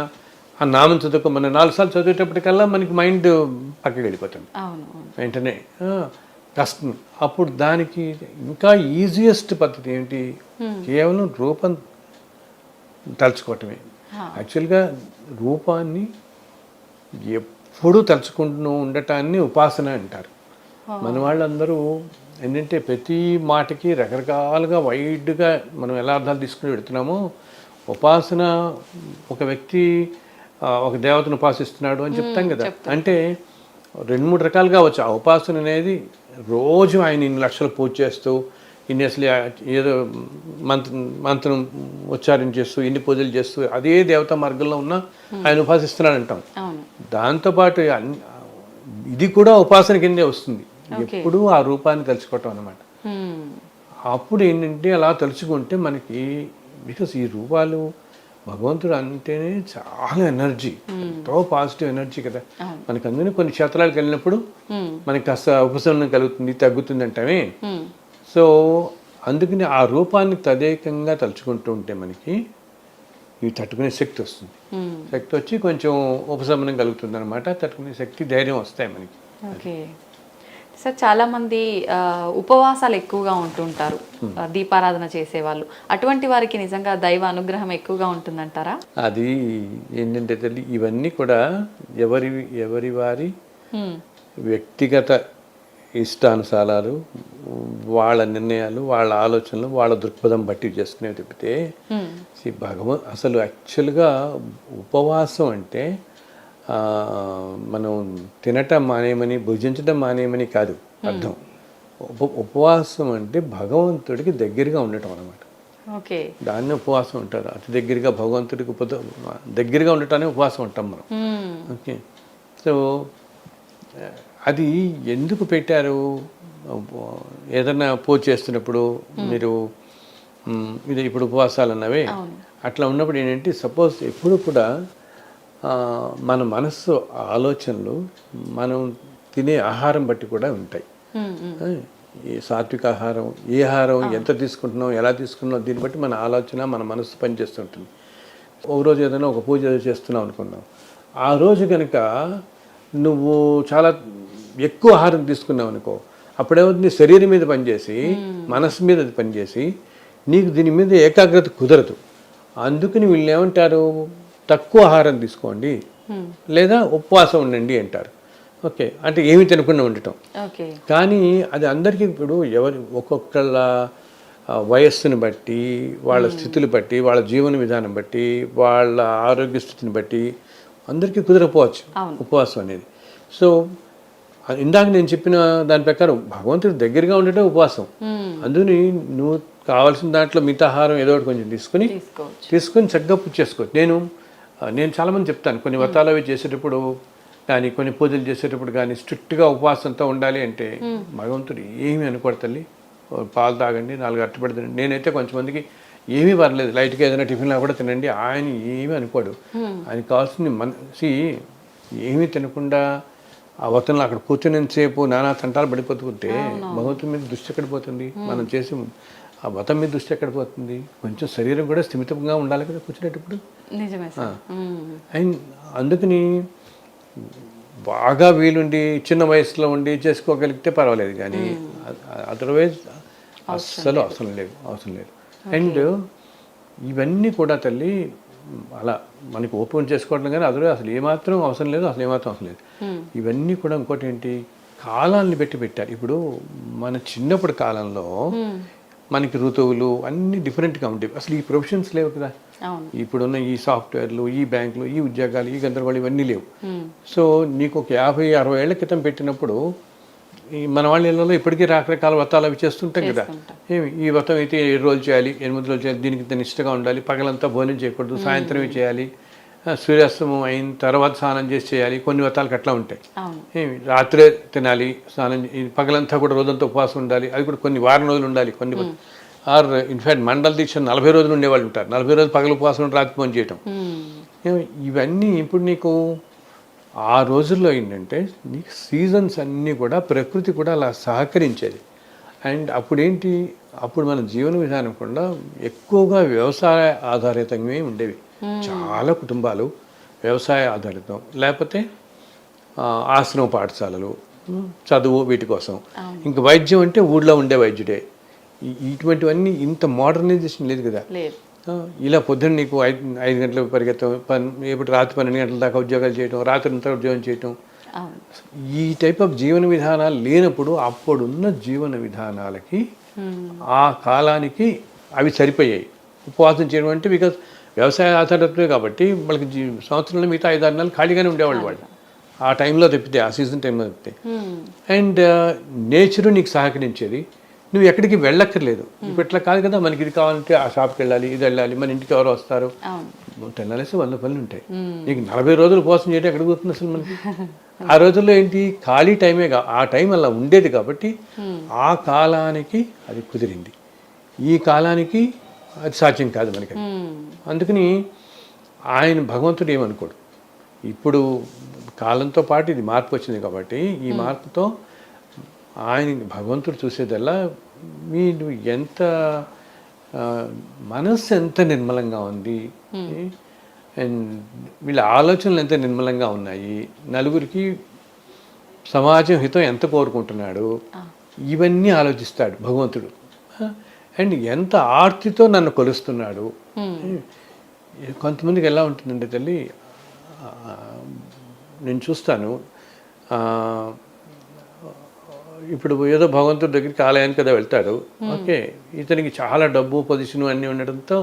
ఆ నామం చదువుకోమన్నా 4 సార్లు చదివేటప్పటికల్లా మనకి మైండ్ పక్కకి వెళ్ళిపోతుంది వెంటనే కష్టం. అప్పుడు దానికి ఇంకా ఈజియెస్ట్ పద్ధతి ఏంటి, కేవలం రూపం తలుచుకోవటమే. యాక్చువల్గా రూపాన్ని ఎప్పుడూ తలుచుకుంటూ ఉండటాన్ని ఉపాసన అంటారు. మన వాళ్ళందరూ ఏంటంటే ప్రతి మాటకి రకరకాలుగా వైడ్గా మనం ఎలా అర్థాలు తీసుకుని పెడుతున్నామో, ఉపాసన ఒక వ్యక్తి ఒక దేవతను ఉపాసిస్తున్నాడు అని చెప్తాం కదా. అంటే 2-3 రకాలుగా వచ్చు. ఆ ఉపాసన అనేది రోజు ఆయన ఇన్ని లక్షలు పూజ చేస్తూ ఇన్ని అసలు ఏదో మంత్రం ఉచ్చారణ చేస్తూ ఇన్ని పూజలు చేస్తూ అదే దేవతా మార్గంలో ఉన్న ఆయన ఉపాసిస్తున్నాడు అంటాం. దాంతోపాటు ఇది కూడా ఉపాసన కిందే వస్తుంది. ఎప్పుడూ ఆ రూపాన్ని తలుచుకోవటం అన్నమాట. అప్పుడు ఏంటంటే అలా తలుచుకుంటే మనకి, బికాస్ ఈ రూపాలు భగవంతుడు అంటేనే చాలా ఎనర్జీ, ఎంతో పాజిటివ్ ఎనర్జీ కదా. మనకి అందుకని కొన్ని క్షేత్రాలకు వెళ్ళినప్పుడు మనకి కాస్త ఉపశమనం కలుగుతుంది, తగ్గుతుంది అంటామే. సో అందుకని ఆ రూపాన్ని తదేకంగా తలుచుకుంటూ ఉంటే మనకి ఇవి తట్టుకునే శక్తి వస్తుంది. శక్తి వచ్చి కొంచెం ఉపశమనం కలుగుతుంది అనమాట. తట్టుకునే శక్తి, ధైర్యం వస్తాయి మనకి. ఓకే సార్, చాలామంది ఉపవాసాలు ఎక్కువగా ఉంటుంటారు, దీపారాధన చేసేవాళ్ళు. అటువంటి వారికి నిజంగా దైవ అనుగ్రహం ఎక్కువగా ఉంటుందంటారా? అది ఏంటంటే తల్లి, ఇవన్నీ కూడా ఎవరి వారి వ్యక్తిగత ఇష్టానుసారాలు, వాళ్ళ నిర్ణయాలు, వాళ్ళ ఆలోచనలు, వాళ్ళ దృక్పథం బట్టి చేసుకునేవి తప్పితే అసలు యాక్చువల్గా ఉపవాసం అంటే మనం తినటం మానేయమని భుజించడం మానేయమని కాదు అర్థం. ఉపవాసం అంటే భగవంతుడికి దగ్గరగా ఉండటం అన్నమాట. ఓకే. దాన్ని ఉపవాసం ఉంటారు. అతి దగ్గరగా భగవంతుడికి దగ్గరగా ఉండటాన్ని ఉపవాసం ఉంటాం మనం. ఓకే. సో అది ఎందుకు పెట్టారు? ఏదైనా పూజ చేస్తున్నప్పుడు మీరు ఇది ఇప్పుడు ఉపవాసాలు అన్నవే అట్లా ఉన్నప్పుడు ఏంటంటే సపోజ్ ఎప్పుడు కూడా మన మనస్సు ఆలోచనలు మనం తినే ఆహారం బట్టి కూడా ఉంటాయి. ఈ సాత్విక ఆహారం, ఏ ఆహారం ఎంత తీసుకుంటున్నాం, ఎలా తీసుకుంటున్నాం, దీన్ని బట్టి మన ఆలోచన మన మనస్సు పనిచేస్తుంటుంది. ఒక రోజు ఏదైనా ఒక పూజ చేస్తున్నావు అనుకున్నాం, ఆ రోజు కనుక నువ్వు చాలా ఎక్కువ ఆహారం తీసుకున్నావు అనుకో, అప్పుడేమవుతుంది, శరీరం మీద పనిచేసి మనస్సు మీద అది పనిచేసి నీకు దీని మీద ఏకాగ్రత కుదరదు. అందుకని వీళ్ళు ఏమంటారు, తక్కువ ఆహారం తీసుకోండి లేదా ఉపవాసం ఉండండి అంటారు. ఓకే, అంటే ఏమి తినకుండా ఉండటం. కానీ అది అందరికీ ఇప్పుడు ఒక్కొక్కళ్ళ వయస్సుని బట్టి, వాళ్ళ స్థితిని బట్టి, వాళ్ళ జీవన విధానం బట్టి, వాళ్ళ ఆరోగ్య స్థితిని బట్టి అందరికీ కుదరకపోవచ్చు ఉపవాసం అనేది. సో ఇందాక నేను చెప్పిన దాని ప్రకారం భగవంతుడి దగ్గరగా ఉండటం ఉపవాసం. అందుకని నువ్వు కావాల్సిన దాంట్లో మిగతా ఆహారం ఏదో ఒకటి కొంచెం తీసుకొని చక్కగా పూజ చేసుకోవచ్చు. నేను చాలామంది చెప్తాను, కొన్ని వ్రతాలు అవి చేసేటప్పుడు కానీ, కొన్ని పూజలు చేసేటప్పుడు కానీ స్ట్రిక్ట్గా ఉపవాసంతో ఉండాలి అంటే భగవంతుడు ఏమీ అనుకోడు తల్లి, పాలు తాగండి, 4 అరటిపడి తినండి. నేనైతే కొంచెంమందికి ఏమీ పర్లేదు, లైట్గా ఏదైనా టిఫిన్లో కూడా తినండి, ఆయన ఏమీ అనుకోడు. ఆయన కావాల్సింది మనిషి ఏమీ తినకుండా ఆ వ్రతంలో అక్కడ కూర్చునేసేపు నానా తంటాలు పడిపోతుంటే భగవంతుడి మీద దృష్టి ఎక్కడ పోతుంది? మనం చేసి ఆ వ్రతం మీద దృష్టి ఎక్కడ పోతుంది? కొంచెం శరీరం కూడా స్థిమితంగా ఉండాలి కదా కూర్చునేటప్పుడు. అండ్ అందుకని బాగా వీలుండి చిన్న వయసులో ఉండి చేసుకోగలిగితే పర్వాలేదు, కానీ అదర్వైజ్ అస్సలు అవసరం లేదు. అండ్ ఇవన్నీ కూడా తల్లి అలా మనకి ఓపెన్ చేసుకోవడం, కానీ అదర్వైజ్ అసలు ఏమాత్రం అవసరం లేదు. ఇవన్నీ కూడా ఇంకోటి ఏంటి, కాలాన్ని పెట్టారు. ఇప్పుడు మన చిన్నప్పుడు కాలంలో మనకి ఋతువులు అన్నీ డిఫరెంట్గా ఉండేవి. అసలు ఈ ప్రొఫెషన్స్ లేవు కదా, ఇప్పుడున్న ఈ సాఫ్ట్వేర్లు, ఈ బ్యాంకులు, ఈ ఉద్యోగాలు, ఈ గందరగోళం ఇవన్నీ లేవు. సో నీకు ఒక 50-60 ఏళ్ల క్రితం పెట్టినప్పుడు మన వాళ్ళ ఇళ్ళలో ఇప్పటికీ రకరకాల వ్రతాలు అవి చేస్తుంటాం కదా. ఈ వ్రతం అయితే 7 రోజులు చేయాలి, 8 రోజులు చేయాలి, దీనికి నిష్ఠగా ఉండాలి, పగలంతా భోజనం చేయకూడదు, సాయంత్రమే చేయాలి, సూర్యాస్తమం అయిన తర్వాత స్నానం చేసి చేయాలి. కొన్ని వ్రతాలకు అట్లా ఉంటాయి. రాత్రే తినాలి, స్నానం, పగలంతా కూడా రోజంతా ఉపవాసం ఉండాలి, అది కూడా కొన్ని వారం రోజులు ఉండాలి. కొన్ని ఇన్ఫాక్ట్ మండల దీక్ష 40 రోజులు ఉండేవాళ్ళు ఉంటారు. 40 రోజులు పగల ఉపవాసం రాత్రి భోజనం చేయటం. ఇవన్నీ ఇప్పుడు నీకు ఆ రోజుల్లో ఏంటంటే నీకు సీజన్స్ అన్నీ కూడా ప్రకృతి కూడా అలా సహకరించేది. అండ్ అప్పుడు మన జీవన విధానం కూడా ఎక్కువగా వ్యవసాయ ఆధారితంగా ఉండేవి. చాలా కుటుంబాలు వ్యవసాయ ఆధారితం, లేకపోతే ఆశ్రమ పాఠశాలలు, చదువు, వీటి కోసం. ఇంకా వైద్యం అంటే ఊళ్ళో ఉండే వైద్యుడే. ఇటువంటివన్నీ ఇంత మోడర్నైజేషన్ లేదు కదా. ఇలా పొద్దున్న నీకు 5 గంటలకు పరిగెత్తం, ఎప్పుడు రాత్రి 12 గంటల దాకా ఉద్యోగాలు చేయటం, రాత్రి అంతా ఉద్యోగం చేయటం, ఈ టైప్ ఆఫ్ జీవన విధానాలు లేనప్పుడు అప్పుడున్న జీవన విధానాలకి ఆ కాలానికి అవి సరిపోయాయి. ఉపవాసం చేయడం అంటే బికాజ్ వ్యవసాయ ఆధారితమే కాబట్టి వాళ్ళకి సంవత్సరంలో మిగతా 5-6 నెలలు ఖాళీగానే ఉండేవాళ్ళు వాళ్ళు ఆ టైంలో తప్పితే, ఆ సీజన్ టైంలో తప్పితే. అండ్ నేచరు నీకు సహకరించేది, నువ్వు ఎక్కడికి వెళ్ళక్కర్లేదు. ఇప్పుడు ఇట్లా కాదు కదా, మనకి ఇది కావాలంటే ఆ షాప్కి వెళ్ళాలి, ఇది వెళ్ళాలి, మన ఇంటికి ఎవరు వస్తారు, తెల్లాలేసి 100 పనులు ఉంటాయి. నీకు 40 రోజులు ఉపవాసం చేయడం ఎక్కడికి పోతుంది అసలు మనకి? ఆ రోజుల్లో ఏంటి, ఖాళీ టైమే, ఆ టైం అలా ఉండేది కాబట్టి ఆ కాలానికి అది కుదిరింది, ఈ కాలానికి అది సాధ్యం కాదు మనకి. అందుకని ఆయన భగవంతుడు ఏమనుకోడు. ఇప్పుడు కాలంతో పాటు ఇది మార్పు వచ్చింది కాబట్టి ఈ మార్పుతో ఆయన భగవంతుడు చూసేదల్లా మీరు ఎంత మనస్సు ఎంత నిర్మలంగా ఉంది, అండ్ వీళ్ళ ఆలోచనలు ఎంత నిర్మలంగా ఉన్నాయి, నలుగురికి సమాజం హితం ఎంత కోరుకుంటున్నాడు, ఇవన్నీ ఆలోచిస్తాడు భగవంతుడు. అండ్ ఎంత ఆర్తితో నన్ను కొలుస్తున్నాడు. కొంతమందికి ఎలా ఉంటుందంటే తల్లి, నేను చూస్తాను, ఇప్పుడు ఏదో భగవంతుడి దగ్గరికి ఆలయానికి కదా వెళ్తాడు. ఓకే, ఇతనికి చాలా డబ్బు, పొజిషన్ అన్నీ ఉండడంతో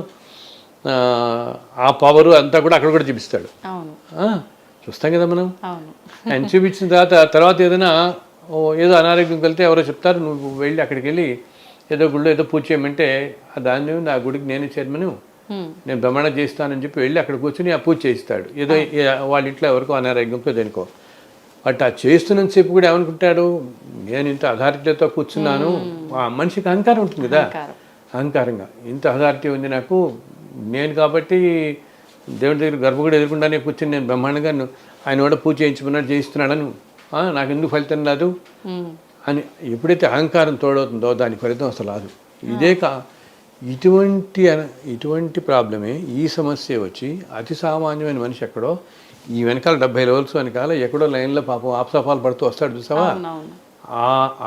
ఆ పవరు అంతా కూడా అక్కడ కూడా చూపిస్తాడు. చూస్తాం కదా మనం. అవును. ఆయన చూపించిన తర్వాత ఏదైనా ఏదో అనారోగ్యం కలిగితే ఎవరో చెప్తారు, నువ్వు వెళ్ళి అక్కడికి వెళ్ళి ఏదో గుడిలో ఏదో పూజ చేయమంటే దాన్ని నా గుడికి నేనే చైర్మను, నేను బ్రహ్మాండం చేస్తానని చెప్పి వెళ్ళి అక్కడ కూర్చొని ఆ పూజ చేయిస్తాడు. ఏదో వాళ్ళ ఇంట్లో ఎవరికో అనారోగ్యంకో దేనికో. బట్ ఆ చేస్తున్నంతసేపు కూడా ఏమనుకుంటాడు, నేను ఇంత అథారిటీతో కూర్చున్నాను. ఆ మనిషికి అహంకారం ఉంటుంది కదా, అహంకారంగా ఇంత అథారిటీ ఉంది నాకు, నేను కాబట్టి దేవుడి దగ్గర గర్భగుడి ఎదుర్కొండానే కూర్చొని నేను బ్రహ్మాండంగా ఆయన కూడా పూజ చేయించుకున్నాడు, చేయిస్తున్నాడని, నాకు ఎందుకు ఫలితం రాదు అని ఎప్పుడైతే అహంకారం తోడవుతుందో దాని ఫలితం అసలు రాదు. ఇదే ఇటువంటి ప్రాబ్లమే, ఈ సమస్య వచ్చి అతి సామాన్యమైన మనిషి ఎక్కడో ఈ వెనకాల 70 లెవెల్స్ వెనకాల ఎక్కడో లైన్లో పాపం ఆప్సపాలు పడుతూ వస్తాడు చూసావా,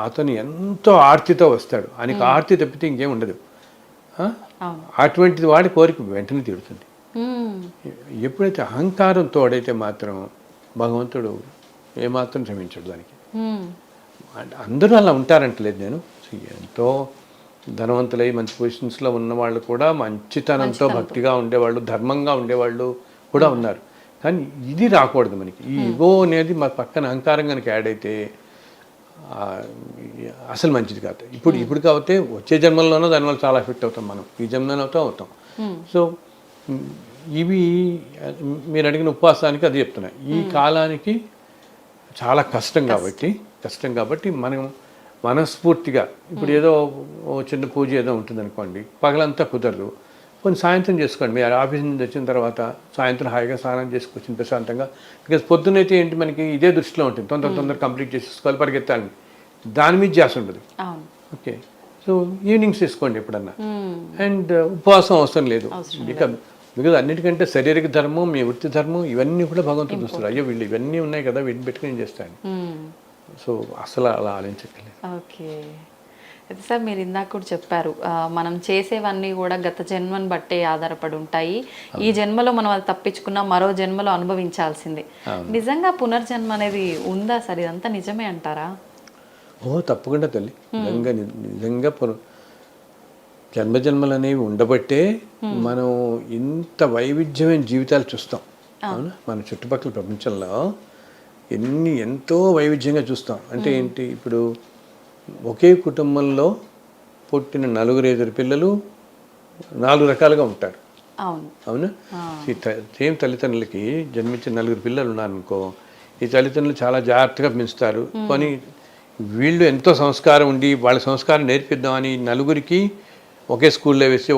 అతను ఎంతో ఆర్తితో వస్తాడు. ఆయనకి ఆర్తి తప్పితే ఇంకేం ఉండదు. అటువంటి వాడి కోరిక వెంటనే తీరుతుంది. ఎప్పుడైతే అహంకారం తోడైతే మాత్రం భగవంతుడు ఏమాత్రం క్షమించడు దానికి. అందరూ అలా ఉంటారంటలేదు నేను. ఎంతో ధనవంతులై మంచి పొజిషన్స్లో ఉన్నవాళ్ళు కూడా మంచితనంతో భక్తిగా ఉండేవాళ్ళు, ధర్మంగా ఉండేవాళ్ళు కూడా ఉన్నారు. కానీ ఇది రాకూడదు మనకి. ఈ ఇగో అనేది మా పక్కన అహంకారం కనుక యాడ్ అయితే అసలు మంచిది కాదు. ఇప్పుడు కాబట్టి వచ్చే జన్మల్లోనో దానివల్ల చాలా ఎఫెక్ట్ అవుతాం మనం, ఈ జన్మలోనే అవుతాం. సో ఇవి మీరు అడిగిన ఉపవాసానికి అది చెప్తున్నాయి. ఈ కాలానికి చాలా కష్టం కాబట్టి మనం మనస్ఫూర్తిగా ఇప్పుడు ఏదో చిన్న పూజ ఏదో ఉంటుంది అనుకోండి, పగలంతా కుదరదు, కొంచెం సాయంత్రం చేసుకోండి. మీరు ఆఫీస్ నుంచి వచ్చిన తర్వాత సాయంత్రం హాయిగా స్నానం చేసుకొచ్చిన ప్రశాంతంగా. బికాజ్ పొద్దునైతే ఏంటి మనకి ఇదే దృష్టిలో ఉంటుంది, తొందర కంప్లీట్ చేసేసుకోవాలి, పరిగెత్తాలని, దాని మీద చేసి ఉండదు. ఓకే, సో ఈవినింగ్స్ చేసుకోండి ఎప్పుడన్నా. అండ్ ఉపవాసం అవసరం లేదు. బికాజ్ అన్నిటికంటే శారీరక ధర్మం, మీ వృత్తి ధర్మం, ఇవన్నీ కూడా భగవంతుడు చూస్తారు. అయ్యో వీళ్ళు ఇవన్నీ ఉన్నాయి కదా, వీటిని పెట్టుకుని చేస్తాను. సో అసలు అలా ఆలోచించట్లేదు. ఓకే, అయితే సార్ మీరు ఇందాక కూడా చెప్పారు, మనం చేసేవన్నీ కూడా గత జన్మను బట్టే ఆధారపడి ఉంటాయి. ఈ జన్మలో మనం అది తప్పించుకున్నా మరో జన్మలో అనుభవించాల్సిందే. నిజంగా పునర్జన్మ అనేది ఉందా సార్? ఇదంతా నిజమే అంటారా? తప్పకుండా తల్లి, నిజంగా జన్మజన్మలు అనేవి ఉండబట్టే మనం ఇంత వైవిధ్యమైన జీవితాలు చూస్తాం. అవునా, మన చుట్టుపక్కల ప్రపంచంలో ఎంతో వైవిధ్యంగా చూస్తాం. అంటే ఏంటి, ఇప్పుడు ఒకే కుటుంబంలో పుట్టిన 4 పిల్లలు 4 రకాలుగా ఉంటారు. అవునా, సేమ్ తల్లిదండ్రులకి జన్మించిన 4 పిల్లలు ఉన్నారనుకో, ఈ తల్లిదండ్రులు చాలా జాగ్రత్తగా పెంచుతారు. కానీ వీళ్ళు ఎంతో సంస్కారం ఉండి వాళ్ళ సంస్కారం నేర్పిద్దామని 4కి ఒకే స్కూల్లో వేసి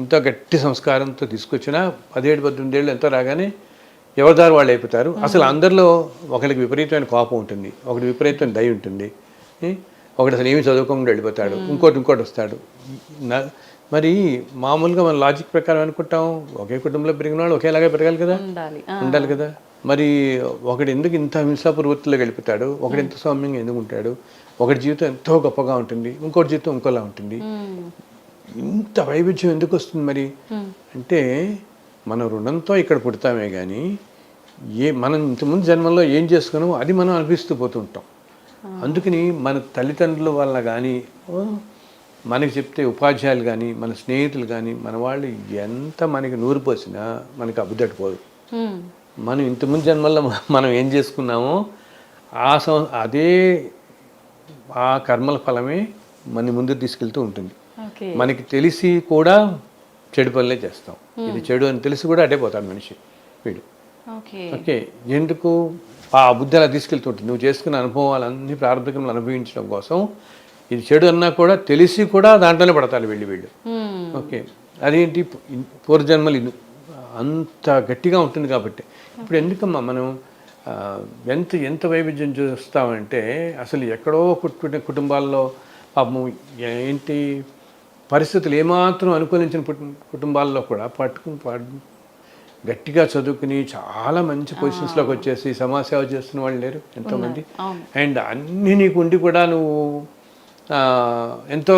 ఇంత గట్టి సంస్కారంతో తీసుకొచ్చినా 17-18 ఏళ్ళు ఎంతో రాగానే ఎవరిదారు వాళ్ళు అయిపోతారు. అసలు అందరిలో ఒకరికి విపరీతమైన కోపం ఉంటుంది, ఒకటి విపరీతమైన దయ ఉంటుంది, ఒకటి అసలు ఏమి చదువుకోకుండా వెళ్ళిపోతాడు, ఇంకోటి వస్తాడు. మరి మామూలుగా మన లాజిక్ ప్రకారం అనుకుంటాం, ఒకే కుటుంబంలో పెరిగిన వాళ్ళు ఒకేలాగా పెరగాలి కదా, ఉండాలి కదా. మరి ఒకటి ఎందుకు ఇంత హింసాపూర్వృత్తిలోకి వెళ్ళిపోతాడు, ఒకటి ఎంత సౌమ్యంగా ఎందుకు ఉంటాడు, ఒకటి జీవితం ఎంతో గొప్పగా ఉంటుంది, ఇంకోటి జీవితం ఇంకోలా ఉంటుంది. ఇంత వైవిధ్యం ఎందుకు వస్తుంది మరి అంటే, మన రుణంతో ఇక్కడ పుడతామే కానీ మనం ఇంతకుముందు జన్మల్లో ఏం చేసుకున్నామో అది మనం అనిపిస్తూ పోతూ ఉంటాం. అందుకని మన తల్లిదండ్రుల వల్ల కానీ, మనకి చెప్తే ఉపాధ్యాయులు కానీ, మన స్నేహితులు కానీ, మన వాళ్ళు ఎంత మనకి నూరు పోసినా మనకి అబ్బుదట్టిపోదు. మనం ఇంతకుముందు జన్మల్లో మనం ఏం చేసుకున్నామో అదే ఆ కర్మల ఫలమే మన ముందుకు తీసుకెళ్తూ ఉంటుంది. మనకి తెలిసి కూడా చెడు పనులే చేస్తాం. ఇది చెడు అని తెలిసి కూడా అటే పోతాడు మనిషి వీడు. ఓకే, ఎందుకు ఆ బుద్ధి అలా తీసుకెళ్తుంటుంది. నువ్వు చేసుకున్న అనుభవాలన్నీ ప్రారంభికంలో అనుభవించడం కోసం ఇది చెడు అన్నా కూడా తెలిసి కూడా దాంట్లోనే పడతారు వీళ్ళు. ఓకే, అదేంటి పూర్వజన్మలు అంత గట్టిగా ఉంటుంది కాబట్టి. ఇప్పుడు ఎందుకమ్మా మనం ఎంత వైవిధ్యం చూస్తామంటే, అసలు ఎక్కడో పుట్టిన కుటుంబాల్లో పాపం ఏంటి పరిస్థితులు ఏమాత్రం అనుకూలించిన కుటుంబాల్లో కూడా గట్టిగా చదువుకుని చాలా మంచి పొజిషన్స్లోకి వచ్చేసి సమాజ సేవ చేస్తున్న వాళ్ళు లేరు ఎంతోమంది. అండ్ అన్నీ నీకు ఉండి కూడా నువ్వు ఎంతో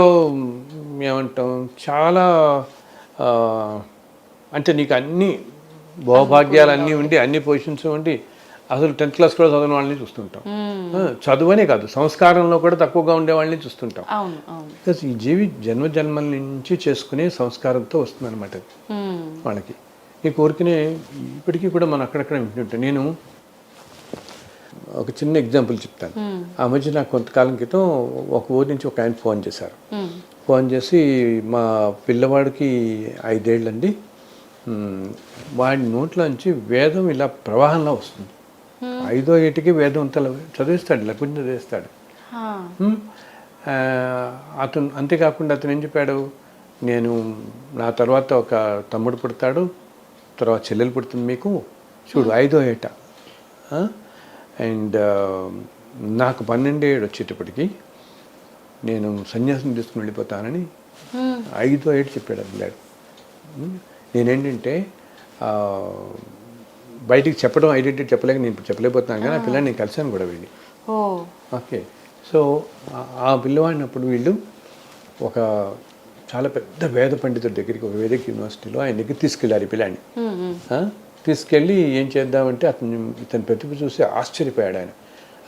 ఏమంటాం చాలా అంటే నీకు అన్ని భౌభాగ్యాలు అన్నీ ఉండి అన్ని పొజిషన్స్ ఉండి అసలు 10th క్లాస్ కూడా చదివిన వాళ్ళని చూస్తుంటాం. చదువనే కాదు, సంస్కారంలో కూడా తక్కువగా ఉండే వాళ్ళని చూస్తుంటాం. బికాస్ ఈ జన్మల నుంచి చేసుకునే సంస్కారంతో వస్తుంది అనమాట వాళ్ళకి. ఈ కోరికనే ఇప్పటికీ కూడా మనం అక్కడక్కడ వింటుంటాం. నేను ఒక చిన్న ఎగ్జాంపుల్ చెప్తాను. ఆ మధ్య నాకు కొంతకాలం క్రితం ఒక ఊరి నుంచి ఒక ఆయన ఫోన్ చేశారు. ఫోన్ చేసి మా పిల్లవాడికి 5 ఏళ్ళండి, వాడి నోట్లోంచి వేదం ఇలా ప్రవాహంలో వస్తుంది. 5వ ఏటికి వేదం అంతా చదివిస్తాడు, ఇలా కొంచెం చదివిస్తాడు. అతను అంతేకాకుండా అతను ఏం చెప్పాడు, నేను నా తర్వాత ఒక తమ్ముడు పుడతాడు, తర్వాత చెల్లెలు పుడుతుంది మీకు, చూడు 5వ ఏట, అండ్ నాకు 12 ఏడు వచ్చేటప్పటికి నేను సన్యాసం తీసుకుని వెళ్ళిపోతానని 5వ ఏడు చెప్పాడు ఆ పిల్లాడు. నేనేంటంటే బయటికి చెప్పడం ఐడెంటిటీ చెప్పలేక నేను ఇప్పుడు చెప్పలేకపోతున్నాను, కానీ ఆ పిల్లాడిని నేను కలిసాను కూడా వెళ్ళి. ఓకే, సో ఆ పిల్లవాడిని అప్పుడు వీళ్ళు ఒక చాలా పెద్ద వేద పండితుడి దగ్గరికి, ఒక వేదిక యూనివర్సిటీలో ఆయన దగ్గర తీసుకెళ్ళారు ఈ పిల్లాడిని. తీసుకెళ్ళి ఏం చేద్దామంటే ఇతని ప్రతిభ చూసి ఆశ్చర్యపోయాడు ఆయన.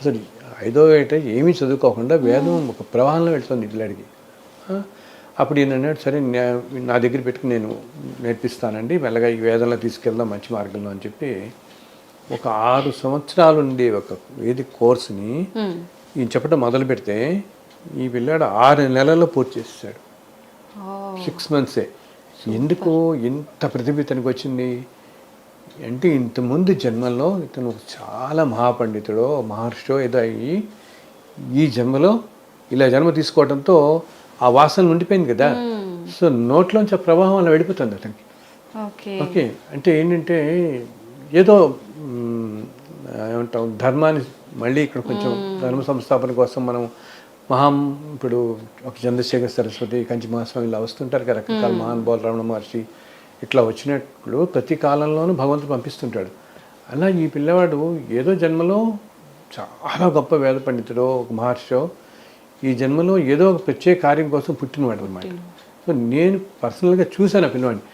అసలు 5వ ఏట ఏమీ చదువుకోకుండా వేదం ఒక ప్రవాహంలో వెళ్తుంది ఈ పిల్లాడికి. అప్పుడు ఈయన అన్నాడు, సరే నా దగ్గర పెట్టుకుని నేను నేర్పిస్తానండి, మెల్లగా ఈ వేదంలో తీసుకెళ్దాం మంచి మార్గంలో అని చెప్పి ఒక 6 సంవత్సరాలు ఉండే ఒక వేదిక కోర్సుని ఈయన చెప్పడం మొదలు పెడితే ఈ పిల్లాడు 6 నెలల్లో పూర్తి చేసేసాడు. 6 మంత్సే. ఎందుకు ఇంత ప్రతిభ ఇతనికి వచ్చింది అంటే, ఇంతకుముందు జన్మల్లో ఇతను చాలా మహాపండితుడో మహర్షో ఏదో అయ్యి ఈ జన్మలో ఇలా జన్మ తీసుకోవడంతో ఆ వాసన ఉండిపోయింది కదా, సో నోట్లోంచి ఆ ప్రవాహం అలా వెళ్ళిపోతుంది అతనికి. ఓకే, అంటే ఏంటంటే ఏదో ఏమంటాం, ధర్మాన్ని మళ్ళీ ఇక్కడ కొంచెం ధర్మ సంస్థాపన కోసం మనం ఇప్పుడు ఒక చంద్రశేఖర్ సరస్వతి, కంచి మహాస్వామి ఇలా వస్తుంటారు కదా, రకరకాల మహానుభావులు, రమణ మహర్షి ఇట్లా వచ్చినట్లు ప్రతి కాలంలోనూ భగవంతుడు పంపిస్తుంటాడు. అలా ఈ పిల్లవాడు ఏదో జన్మలో చాలా గొప్ప వేద పండితుడో ఒక మహర్షో ఈ జన్మలో ఏదో ఒక ప్రత్యేక కార్యం కోసం పుట్టినవాడు అనమాట. సో నేను పర్సనల్గా చూశాను ఆ పిల్లవాడిని.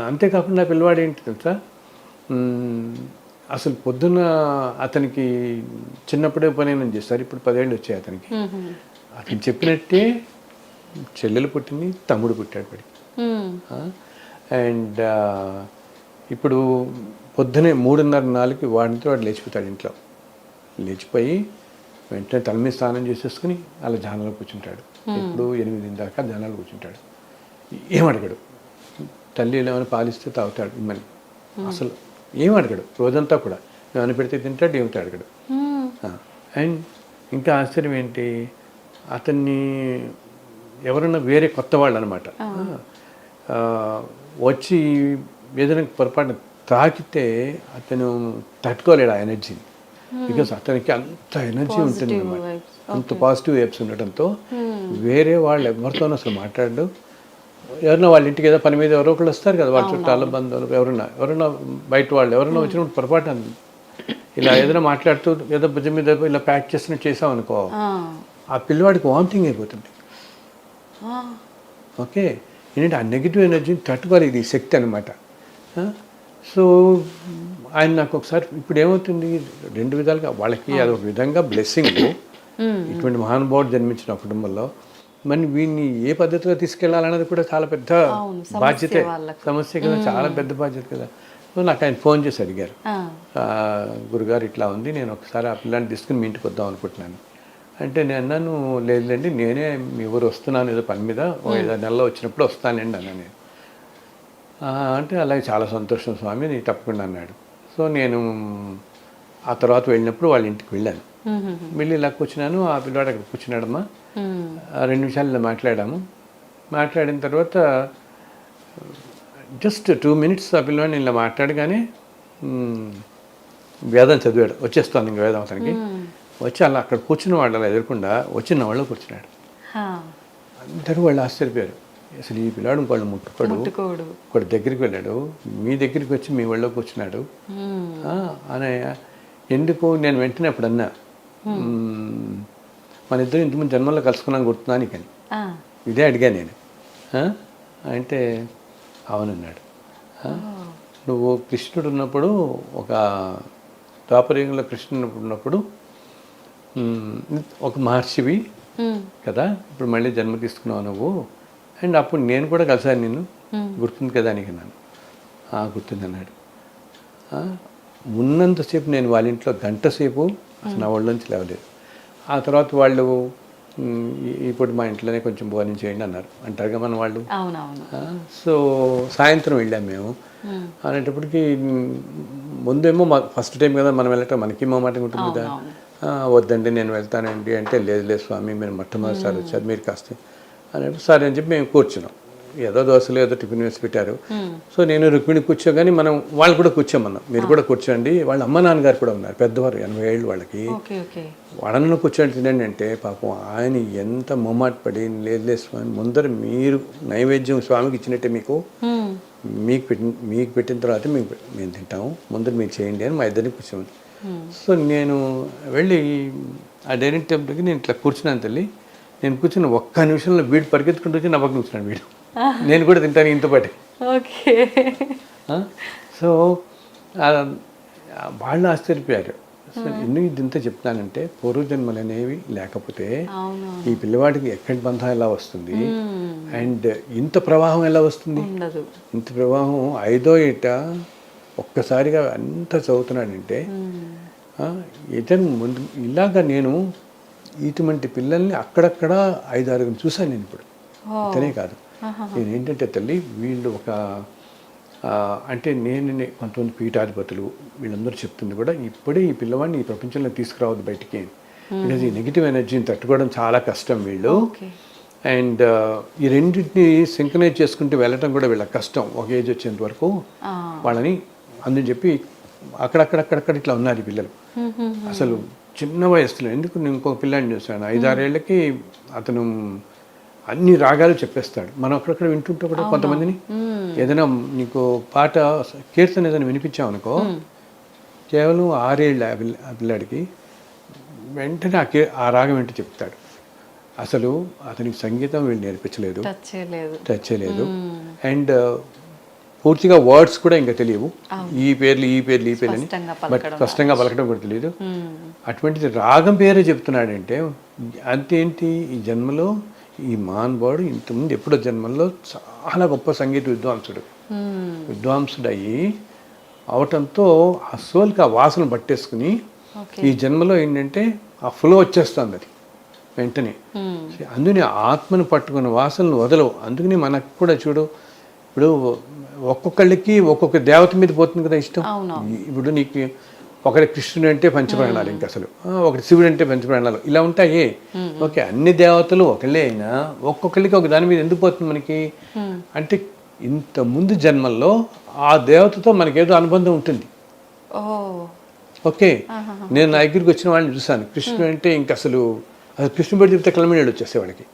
అంతేకాకుండా ఆ పిల్లవాడు ఏంటి తెలుసా, అసలు పొద్దున్న అతనికి చిన్నప్పుడే ఉపనయనం చేస్తారు, ఇప్పుడు 10 ఏళ్ళు వచ్చాయి అతనికి. అతను చెప్పినట్టే చెల్లెలు పుట్టింది, తమ్ముడు పుట్టాడు పడి. అండ్ ఇప్పుడు పొద్దునే 3:30-4కి వాడితో వాడు లేచిపోతాడు ఇంట్లో. లేచిపోయి వెంటనే తల మీద స్నానం చేసేసుకుని అలా ధ్యానంలో కూర్చుంటాడు. ఇప్పుడు 8 దాకా ధ్యానాలు కూర్చుంటాడు. ఏమడగడు, తల్లి ఏమైనా పాలిస్తే తాగుతాడు ఇమ్మని, అసలు ఏమడగడు. రోజంతా కూడా ఏమైనా పెడితే తింటాడు, ఏమిటి అడగడు. అండ్ ఇంకా ఆశ్చర్యం ఏంటి, అతన్ని ఎవరైనా వేరే కొత్త వాళ్ళు అనమాట వచ్చి ఏదైనా పొరపాటున తాకితే అతను తట్టుకోలేడు ఆ ఎనర్జీని. బికాస్ అతనికి అంత ఎనర్జీ ఉంటుంది అన్నమాట, అంత పాజిటివ్ వైబ్స్ ఉండటంతో వేరే వాళ్ళు ఎవరితోనూ అసలు మాట్లాడు. ఎవరైనా వాళ్ళ ఇంటికి ఏదో పని మీద ఎవరో ఒకళ్ళు వస్తారు కదా, వాళ్ళ చుట్టాల బంధువులు ఎవరైనా బయట వాళ్ళు ఎవరైనా వచ్చినప్పుడు పొరపాటు ఇలా ఏదైనా మాట్లాడుతూ ఏదో భుజం మీద ఇలా ప్యాక్ చేసినట్టు చేసాం అనుకో, ఆ పిల్లవాడికి వామిటింగ్ అయిపోతుంది. ఓకే, ఏంటంటే ఆ నెగిటివ్ ఎనర్జీని తట్టుకోవాలి, ఇది శక్తి అనమాట. సో ఆయన నాకు ఒకసారి ఇప్పుడు ఏమవుతుంది, 2 విధాలుగా వాళ్ళకి అదొక విధంగా బ్లెస్సింగ్, ఇటువంటి మహానుభావుడు జన్మించిన కుటుంబంలో. మరి వీడిని ఏ పద్ధతిలో తీసుకెళ్లాలన్నది కూడా చాలా పెద్ద బాధ్యతే, సమస్య కదా, చాలా పెద్ద బాధ్యత కదా. సో నాకు ఆయన ఫోన్ చేసి అడిగారు, గురుగారు ఇట్లా ఉంది, నేను ఒకసారి ఆ పిల్లాన్ని తీసుకుని మీ ఇంటికి వద్దాం అనుకుంటున్నాను అంటే, నేను అన్నాను లేదులేండి, నేనే మీ ఊరు వస్తున్నాను ఏదో పని మీద, 5 నెలల్లో వచ్చినప్పుడు వస్తానండి అన్నా నేను. అంటే అలాగే చాలా సంతోషం స్వామి, నేను తప్పకుండా అన్నాడు. సో నేను ఆ తర్వాత వెళ్ళినప్పుడు వాళ్ళ ఇంటికి వెళ్ళాను. వెళ్ళి ఇలా కూర్చున్నాను, ఆ పిల్లవాడు అక్కడ కూర్చున్నాడమ్మా. 2 నిమిషాలు ఇలా మాట్లాడాము. మాట్లాడిన తర్వాత జస్ట్ 2 మినిట్స్ ఆ పిల్లవాడిని ఇలా మాట్లాడగానే వేదం చదివాడు, వచ్చేస్తాను ఇంక వేదం అతనికి. వచ్చి అలా అక్కడ కూర్చున్న వాళ్ళు అలా ఎదురకుండా వచ్చిన వాళ్ళు కూర్చున్నాడు. అందరూ వాళ్ళు ఆశ్చర్యపోయారు, అసలు ఈ పిల్లాడు వాళ్ళు ముట్టుకోడు, ఒకటి దగ్గరికి వెళ్ళాడు, మీ దగ్గరికి వచ్చి మీ వాళ్ళలో కూర్చున్నాడు అని. ఎందుకు నేను వెంటనే అప్పుడు అన్నా, మన ఇద్దరు ఇంతకుముందు జన్మల్లో కలుసుకున్నాను గుర్తున్నాను కానీ ఇదే అడిగా నేను. అంటే అవునన్నాడు. నువ్వు కృష్ణుడు ఉన్నప్పుడు, ఒక ద్వాపరయుగంలో కృష్ణుడు ఉన్నప్పుడు ఒక మహర్షివి కదా, ఇప్పుడు మళ్ళీ జన్మ తీసుకున్నావు నువ్వు, అండ్ అప్పుడు నేను కూడా కలిసాను నిన్ను, గుర్తుంది కదా నీకు అన్నాను. గుర్తుంది అన్నాడు. ఉన్నంతసేపు నేను వాళ్ళ ఇంట్లో 1 గంట సేపు అసలు నా ఒళ్ళోంచి లేవలేదు. ఆ తర్వాత వాళ్ళు ఇప్పుడు మా ఇంట్లోనే కొంచెం భోజనం చేయండి అన్నారు, అంటారుగా మన వాళ్ళు. అవునవును. సో సాయంత్రం వెళ్ళాం మేము. అనేటప్పటికి ముందేమో ఫస్ట్ టైం కదా మనం వెళ్ళటం, మనకి మాట ఉంటుంది కదా. వద్దండి నేను వెళ్తానండి అంటే, లేదు లేదు స్వామి మీరు మొట్టమొదటిసారి వచ్చారు, మీరు కాస్త అనేప్పుడు సరే అని చెప్పి మేము కూర్చున్నాం. ఏదో దోశలు ఏదో టిఫిన్ వేసి పెట్టారు. సో నేను రుక్మిణి కూర్చోగానే మనం వాళ్ళు కూడా కూర్చోమన్నాం, మీరు కూడా కూర్చోండి. వాళ్ళ అమ్మ నాన్నగారు కూడా ఉన్నారు, పెద్దవారు 80 ఏళ్ళు వాళ్ళకి. వాళ్ళను కూర్చొని తినండి అంటే పాపం ఆయన ఎంత మొమ్మాట పడి, లేదు స్వామి ముందర మీరు నైవేద్యం స్వామికి ఇచ్చినట్టే మీకు పెట్టిన తర్వాత మేము తింటాము, ముందర మీరు చేయండి అని మా ఇద్దరిని కూర్చోండి. సో నేను వెళ్ళి ఆ డైనింగ్ టేబుల్కి నేను ఇట్లా కూర్చున్నాను తల్లి. నేను కూర్చున్న ఒక్క నిమిషంలో వీడు పరిగెత్తుకుంటూ వచ్చి నా పక్కన కూర్చున్నాను. వీడు నేను కూడా తింటాను ఇంత పాటి. ఓకే. సో వాళ్ళు ఆశ్చర్యపోయారు. సో ఎందుకు ఇదంతా చెప్తానంటే, పూర్వజన్మలు అనేవి లేకపోతే ఈ పిల్లవాడికి ఎక్కడి బంధం ఎలా వస్తుంది, అండ్ ఇంత ప్రవాహం ఎలా వస్తుంది. ఇంత ప్రవాహం 5వ ఏట ఒక్కసారిగా అంత చదువుతున్నాడంటే, ఇతను ముందు ఇలాగా నేను ఇటువంటి పిల్లల్ని అక్కడక్కడ 5-6 చూశాను నేను ఇప్పుడు. ఇతనే కాదు, నేను ఏంటంటే తల్లి వీళ్ళు ఒక అంటే నేను కొంతమంది పీఠాధిపతులు వీళ్ళందరూ చెప్తుంది కూడా, ఇప్పుడే ఈ పిల్లవాడిని ఈ ప్రపంచంలో తీసుకురావద్దు బయటికి. బికాజ్ ఈ నెగిటివ్ ఎనర్జీని తట్టుకోవడం చాలా కష్టం వీళ్ళు. అండ్ ఈ రెండింటిని సింక్రనైజ్ చేసుకుంటూ వెళ్ళటం కూడా వీళ్ళకి కష్టం ఒక ఏజ్ వచ్చేంత వరకు వాళ్ళని. అందుని చెప్పి అక్కడక్కడక్కడక్కడ ఇట్లా ఉన్నారు ఈ పిల్లలు. అసలు చిన్న వయసులో, ఎందుకు నేను ఇంకొక పిల్లాడిని చూశాను 5-6 ఏళ్ళకి, అతను అన్ని రాగాలు చెప్పేస్తాడు. మనం అక్కడక్కడ వింటుంటే కూడా కొంతమందిని ఏదైనా నీకు పాట కీర్తన ఏదైనా వినిపించామనుకో, కేవలం 6 ఏళ్ళ ఆ పిల్లాడికి వెంటనే ఆ రాగం ఏంటో చెప్తాడు. అసలు అతనికి సంగీతం వీళ్ళు నేర్పించలేదు, టచ్ చేయలేదు. అండ్ పూర్తిగా వర్డ్స్ కూడా ఇంకా తెలియవు, ఈ పేర్లు అని బట్ స్పష్టంగా పలకడం కూడా తెలియదు. అటువంటిది రాగం పేరే చెప్తున్నాడంటే అంతేంటి, ఈ జన్మలో ఈ మానవుడు ఇంతకుముందు ఎప్పుడో జన్మల్లో చాలా గొప్ప సంగీత విద్వాంసుడు అయ్యి అవటంతో ఆ సోల్కి ఆ వాసన పట్టేసుకుని ఈ జన్మలో ఏంటంటే ఆ ఫ్లో వచ్చేస్తుంది అది వెంటనే. అందుకని ఆత్మను పట్టుకున్న వాసనలు వదలవు. అందుకని మనకు కూడా చూడు, ఇప్పుడు ఒక్కొక్కళ్ళకి ఒక్కొక్క దేవత మీద పోతుంది కదా ఇష్టం. ఇప్పుడు నీకు ఒకటి కృష్ణుడు అంటే పంచప్రాణాలు, ఇంకా అసలు ఒకటి శివుడు అంటే పంచప్రాణాలు, ఇలా ఉంటాయి. ఓకే, అన్ని దేవతలు ఒకళ్ళే అయినా ఒక్కొక్కళ్ళకి ఒక దాని మీద ఎందుకు పోతుంది మనకి అంటే, ఇంత ముందు జన్మల్లో ఆ దేవతతో మనకేదో అనుబంధం ఉంటుంది. ఓకే, నేను నా దగ్గరికి వచ్చిన వాళ్ళని చూశాను, కృష్ణుడు అంటే ఇంక అసలు కృష్ణుడు పెట్టి చెప్తే కలమీళ్ళు వచ్చేసేవాడికి,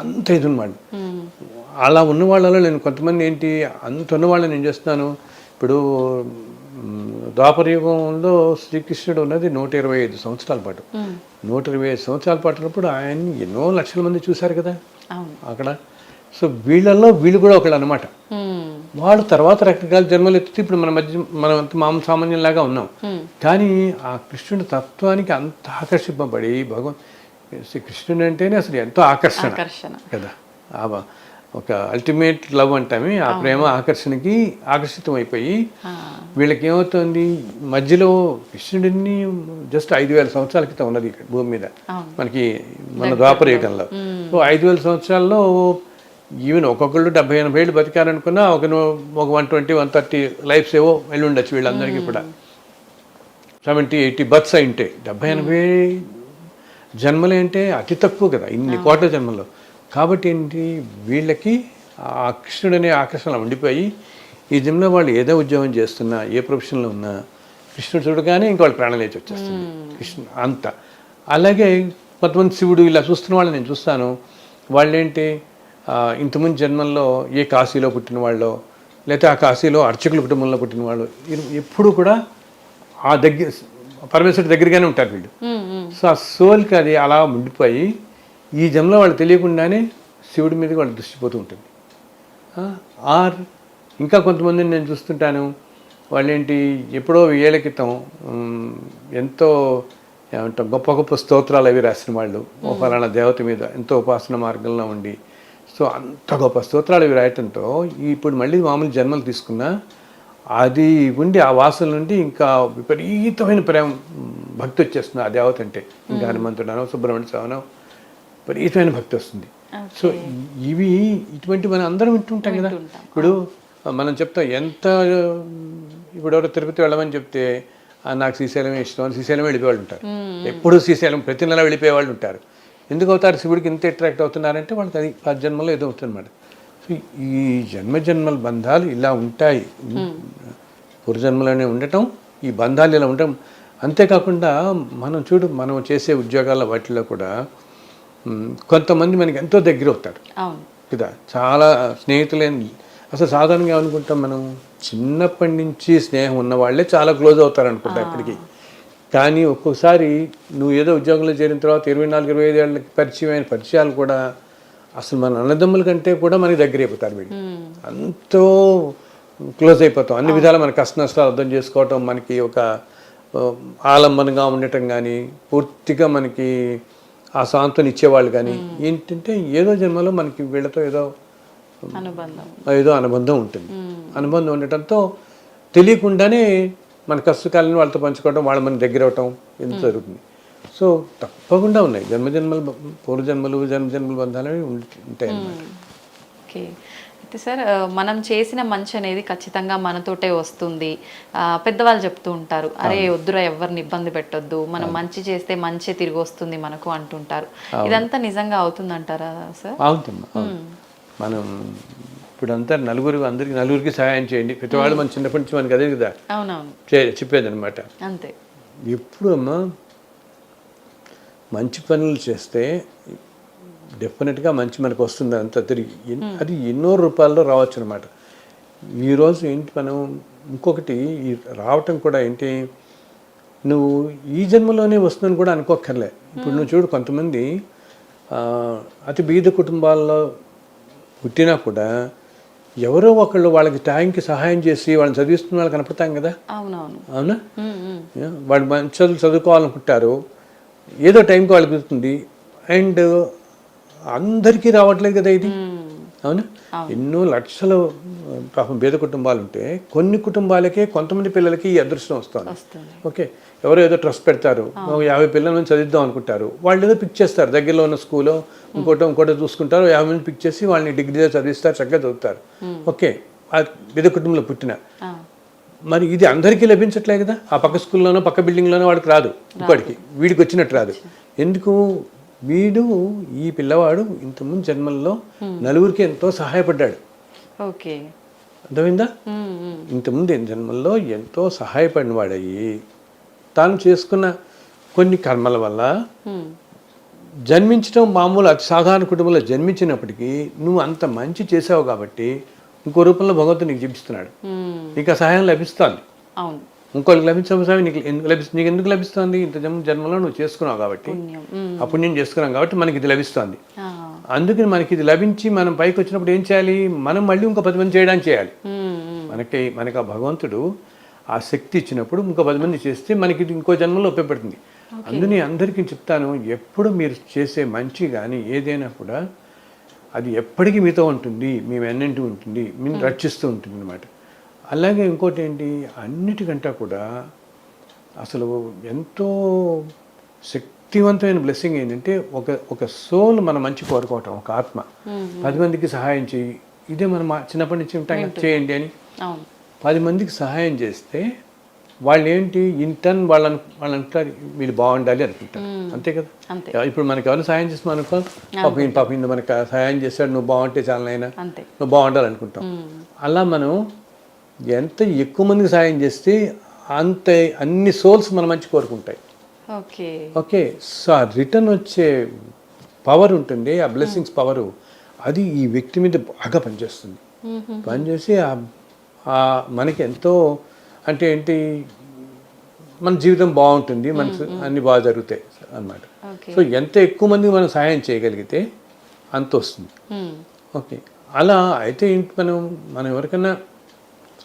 అంత ఇది ఉన్నవాడు. అలా ఉన్న వాళ్ళలో నేను కొంతమంది ఏంటి అంత ఉన్న వాళ్ళని నేను చేస్తున్నాను. ఇప్పుడు ద్వాపరయుగంలో శ్రీకృష్ణుడు ఉన్నది 125 సంవత్సరాల పాటు. 125 సంవత్సరాల పాటు ఉన్నప్పుడు ఆయన్ని ఎన్నో లక్షల మంది చూశారు కదా అక్కడ. సో వీళ్ళల్లో వీళ్ళు కూడా ఒకళ్ళు అనమాట. వాళ్ళు తర్వాత రకరకాల జన్మలు ఎత్తితే ఇప్పుడు మనం అంత మామూలు సామాన్యంలాగా ఉన్నాం. కానీ ఆ కృష్ణుడి తత్వానికి అంత ఆకర్షింపబడి కృష్ణుడు అంటేనే అసలు ఎంతో ఆకర్షణ కదా. ఒక అల్టిమేట్ లవ్ అంటామే, ఆ ప్రేమ ఆకర్షణకి ఆకర్షితం అయిపోయి వీళ్ళకి ఏమవుతుంది, మధ్యలో కృష్ణుడిని జస్ట్ 5000 సంవత్సరాల క్రితం ఉన్నది ఇక్కడ భూమి మీద మనకి, మన ద్వాపరయుగంలో. సో 5000 సంవత్సరాల్లో ఈవెన్ ఒక్కొక్కళ్ళు 70-80 ఏళ్ళు బతికారనుకున్నా ఒక 120-130 లైఫ్స్ ఏవో వెళ్ళి ఉండొచ్చు వీళ్ళందరికీ కూడా. 70-80 బర్త్స్ అయింటే 70-80 జన్మలు అంటే అతి తక్కువ కదా ఇన్ని కోట్ల జన్మల్లో. కాబట్టి ఏంటి, వీళ్ళకి ఆ కృష్ణుడు అనే ఆకర్షణ ఉండిపోయి ఈ జన్మలో వాళ్ళు ఏదో ఉద్యోగం చేస్తున్నా, ఏ ప్రొఫెషన్లో ఉన్నా కృష్ణుడు చూడగానే ఇంక వాళ్ళు ప్రాణం లేచి వచ్చేస్తుంది కృష్ణుడు అంత. అలాగే కొంతమంది శివుడు ఇలా చూస్తున్న వాళ్ళని నేను చూస్తాను. వాళ్ళేంటి ఇంతకుముందు జన్మల్లో ఏ కాశీలో పుట్టిన వాళ్ళు, లేకపోతే ఆ కాశీలో అర్చకుల కుటుంబంలో పుట్టిన వాళ్ళు, ఎప్పుడు కూడా ఆ పరమేశ్వరుడి దగ్గరగానే ఉంటారు వీళ్ళు. సో ఆ సోల్కి అది అలా ఉండిపోయి ఈ జన్మలో వాళ్ళు తెలియకుండానే శివుడి మీద వాళ్ళు దృష్టి పోతూ ఉంటుంది. ఆర్ ఇంకా కొంతమందిని నేను చూస్తుంటాను, వాళ్ళేంటి ఎప్పుడో 1000 ఏళ్ల క్రితం ఎంతో ఏమంటాం గొప్ప గొప్ప స్తోత్రాలు అవి రాసిన వాళ్ళు, ఓ ఫలానా దేవత మీద ఎంతో ఉపాసన మార్గంలో ఉండి, సో అంత గొప్ప స్తోత్రాలు అవి రాయటంతో ఇప్పుడు మళ్ళీ మామూలు జన్మలు తీసుకున్నా అది ఉండి ఆ వాసన నుండి ఇంకా విపరీతమైన ప్రేమ భక్తి వచ్చేస్తుంది ఆ దేవత అంటే. ఇంకా హనుమంతుడనో సుబ్రహ్మణ్య స్వామినో విపరీతమైన భక్తి వస్తుంది. సో ఇవి ఇటువంటి మనం అందరం వింటుంటాం కదా. ఇప్పుడు మనం చెప్తాం ఎంత, ఇప్పుడు ఎవరో తిరుపతి వెళ్ళమని చెప్తే నాకు శ్రీశైలం ఇష్టం అని శ్రీశైలం వెళ్ళిపోయేవాళ్ళు ఉంటారు. ఎప్పుడు శ్రీశైలం ప్రతి నెల వెళ్ళిపోయే వాళ్ళు ఉంటారు. ఎందుకు అవుతారు శివుడికి ఇంత అట్రాక్ట్ అవుతున్నారంటే వాళ్ళకి అది ఆ జన్మలో ఏదో అవుతుందన్నమాట. సో ఈ జన్మల బంధాలు ఇలా ఉంటాయి, పూర్వజన్మలోనే ఉండటం, ఈ బంధాలు ఇలా ఉండటం. అంతేకాకుండా మనం చేసే ఉద్యోగాల వాటిలో కూడా కొంతమంది మనకి ఎంతో దగ్గర అవుతారు కదా, చాలా స్నేహితులేని. అసలు సాధారణంగా ఏమనుకుంటాం మనం, చిన్నప్పటి నుంచి స్నేహం ఉన్న వాళ్ళే చాలా క్లోజ్ అవుతారు అనుకుంటాం ఇప్పటికీ. కానీ ఒక్కొక్కసారి నువ్వు ఏదో ఉద్యోగంలో చేరిన తర్వాత 24-25 ఏళ్ళకి పరిచయమైన పరిచయాలు కూడా అసలు మన అన్నదమ్ముల కంటే కూడా మనకి దగ్గర అయిపోతారు. వీళ్ళు అంతో క్లోజ్ అయిపోతాం. అన్ని విధాలు మన కష్ట నష్టాలు అర్థం చేసుకోవటం, మనకి ఒక ఆలంబనగా ఉండటం కానీ, పూర్తిగా మనకి ఆ సాంత్వన ఇచ్చేవాళ్ళు కానీ. ఏంటంటే ఏదో జన్మలో మనకి వీళ్ళతో ఏదో అనుబంధం ఉంటుంది. అనుబంధం ఉండటంతో తెలియకుండానే మన కష్టకాలను వాళ్ళతో పంచుకోవడం, వాళ్ళ మన దగ్గర అవటం ఎంత జరుగుతుంది. సో తప్పకుండా ఉన్నాయి పూర్వజన్మలు జన్మజన్మల బంధాలు ఉంటాయి అన్నమాట. ఓకే. అయితే సార్, మనం చేసిన మంచి అనేది ఖచ్చితంగా మనతోటే వస్తుంది. పెద్దవాళ్ళు చెప్తూ ఉంటారు, అరే వద్దురా ఎవరిని ఇబ్బంది పెట్టొద్దు, మనం మంచి చేస్తే మంచి తిరిగి వస్తుంది మనకు అంటుంటారు. ఇదంతా నిజంగా అవుతుందంటారా సార్? అవుతుందమ్మా. మనం ఇప్పుడు అంతా అందరికి నలుగురికి సహాయం చేయండి. ప్రతివాళ్ళు మన చిన్నప్పటి నుంచి మనకి అదే కదా చెప్పేది అనమాట. అంతే. ఎప్పుడు అమ్మా మంచి పనులు చేస్తే డెఫినెట్గా మంచి మనకు వస్తుంది. అంత తిరిగి అది ఎన్నో రూపాల్లో రావచ్చు అనమాట. ఈరోజు ఏంటి మనం ఇంకొకటి రావటం కూడా ఏంటి, నువ్వు ఈ జన్మలోనే వస్తుందని కూడా అనుకోక్కర్లే. ఇప్పుడు నువ్వు చూడు, కొంతమంది అతి బీద కుటుంబాల్లో పుట్టినా కూడా ఎవరో ఒకళ్ళు వాళ్ళకి టైంకి సహాయం చేసి వాళ్ళని చదివిస్తున్న వాళ్ళు కనపడతాం కదా. అవునా? వాళ్ళు మంచి చదువుకోవాలనుకుంటారు, ఏదో టైంకి వాళ్ళకి కుదురుతుంది. అండ్ అందరికీ రావట్లేదు కదా ఇది. అవునా? ఎన్నో లక్షల పాపం పేద కుటుంబాలు ఉంటే కొన్ని కుటుంబాలకే, కొంతమంది పిల్లలకి ఈ అదృష్టం వస్తుంది. ఓకే, ఎవరో ఏదో ట్రస్ట్ పెడతారు, 50 పిల్లల నుంచి చదివిద్దాం అనుకుంటారు, వాళ్ళు ఏదో పిక్ చేస్తారు, దగ్గరలో ఉన్న స్కూల్లో ఇంకోటో చూసుకుంటారు, 50 మంది పిక్ చేసి వాళ్ళని డిగ్రీలో చదివిస్తారు, చక్కగా చదువుతారు. ఓకే, ఆ పేద కుటుంబంలో పుట్టిన మరి ఇది అందరికీ లభించట్లే కదా. ఆ పక్క స్కూల్లోనో పక్క బిల్డింగ్లోనో వాడికి రాదు, ఇప్పటికి వీడికి వచ్చినట్టు రాదు. ఎందుకు? ఈ పిల్లవాడు ఇంతకుముందు జన్మల్లో నలుగురికి ఎంతో సహాయపడ్డాడు. ఓకే, అర్థమైందా? ఇంతకుముందు జన్మల్లో ఎంతో సహాయపడిన వాడయ్యి తాను చేసుకున్న కొన్ని కర్మల వల్ల జన్మించడం మామూలు అతి సాధారణ కుటుంబంలో జన్మించినప్పటికీ నువ్వు అంత మంచి చేసావు కాబట్టి ఇంకో రూపంలో భగవంతుడు నీకు చూపిస్తున్నాడు. నీకు ఆ సహాయం లభిస్తుంది. ఇంకోళ్ళకి లభించిన సహాయం నీకు ఎందుకు లభిస్తుంది? ఇంత జన్మలో నువ్వు చేసుకున్నావు కాబట్టి, ఆ పుణ్యం చేసుకున్నాం కాబట్టి మనకి ఇది లభిస్తుంది. అందుకని మనకి ఇది లభించి మనం పైకి వచ్చినప్పుడు ఏం చేయాలి? మనం మళ్ళీ ఇంకో 10 మంది చేయడానికి చేయాలి. మనకి ఆ భగవంతుడు ఆ శక్తి ఇచ్చినప్పుడు ఇంకో 10 మంది చేస్తే మనకి ఇది ఇంకో జన్మలో ఉపయోగపడుతుంది. అందుకని అందరికీ చెప్తాను, ఎప్పుడు మీరు చేసే మంచి కానీ ఏదైనా కూడా అది ఎప్పటికీ మీతో ఉంటుంది, మీ వెన్నంటి ఉంటుంది, మీరు రక్షిస్తూ ఉంటుంది అన్నమాట. అలాగే ఇంకోటి ఏంటి, అన్నిటికంటే కూడా అసలు ఎంతో శక్తివంతమైన బ్లెస్సింగ్ ఏంటంటే ఒక సోల్ మన మంచి కోరుకోవటం, ఒక ఆత్మ 10 మందికి సహాయం చేయి. ఇదే మనం చిన్నప్పటి నుంచి ఉంటాం, చేయండి అని 10 మందికి సహాయం చేస్తే వాళ్ళు ఏంటి, ఇంటర్న్ వాళ్ళని అంటారు వీళ్ళు బాగుండాలి అనుకుంటారు. అంతే కదా. ఇప్పుడు మనకి ఎవరు సహాయం చేస్తున్నాం అనుకో, పాపం మనకు సహాయం చేస్తాడు, నువ్వు బాగుంటే చాలా అయినా నువ్వు బాగుండాలి అనుకుంటాం. అలా మనం ఎంత ఎక్కువ మందికి సహాయం చేస్తే అంత అన్ని సోల్స్ మన మంచి కోరుకుంటాయి. ఓకే, సో ఆ రిటర్న్ వచ్చే పవర్ ఉంటుంది, ఆ బ్లెస్సింగ్స్ పవరు, అది ఈ వ్యక్తి మీద బాగా పనిచేస్తుంది. పనిచేసి మనకి ఎంతో అంటే ఏంటి, మన జీవితం బాగుంటుంది, మనకు అన్ని బాగా జరుగుతాయి అన్నమాట. సో ఎంత ఎక్కువ మందికి మనం సహాయం చేయగలిగితే అంత వస్తుంది. ఓకే, అలా అయితే మనం ఎవరికైనా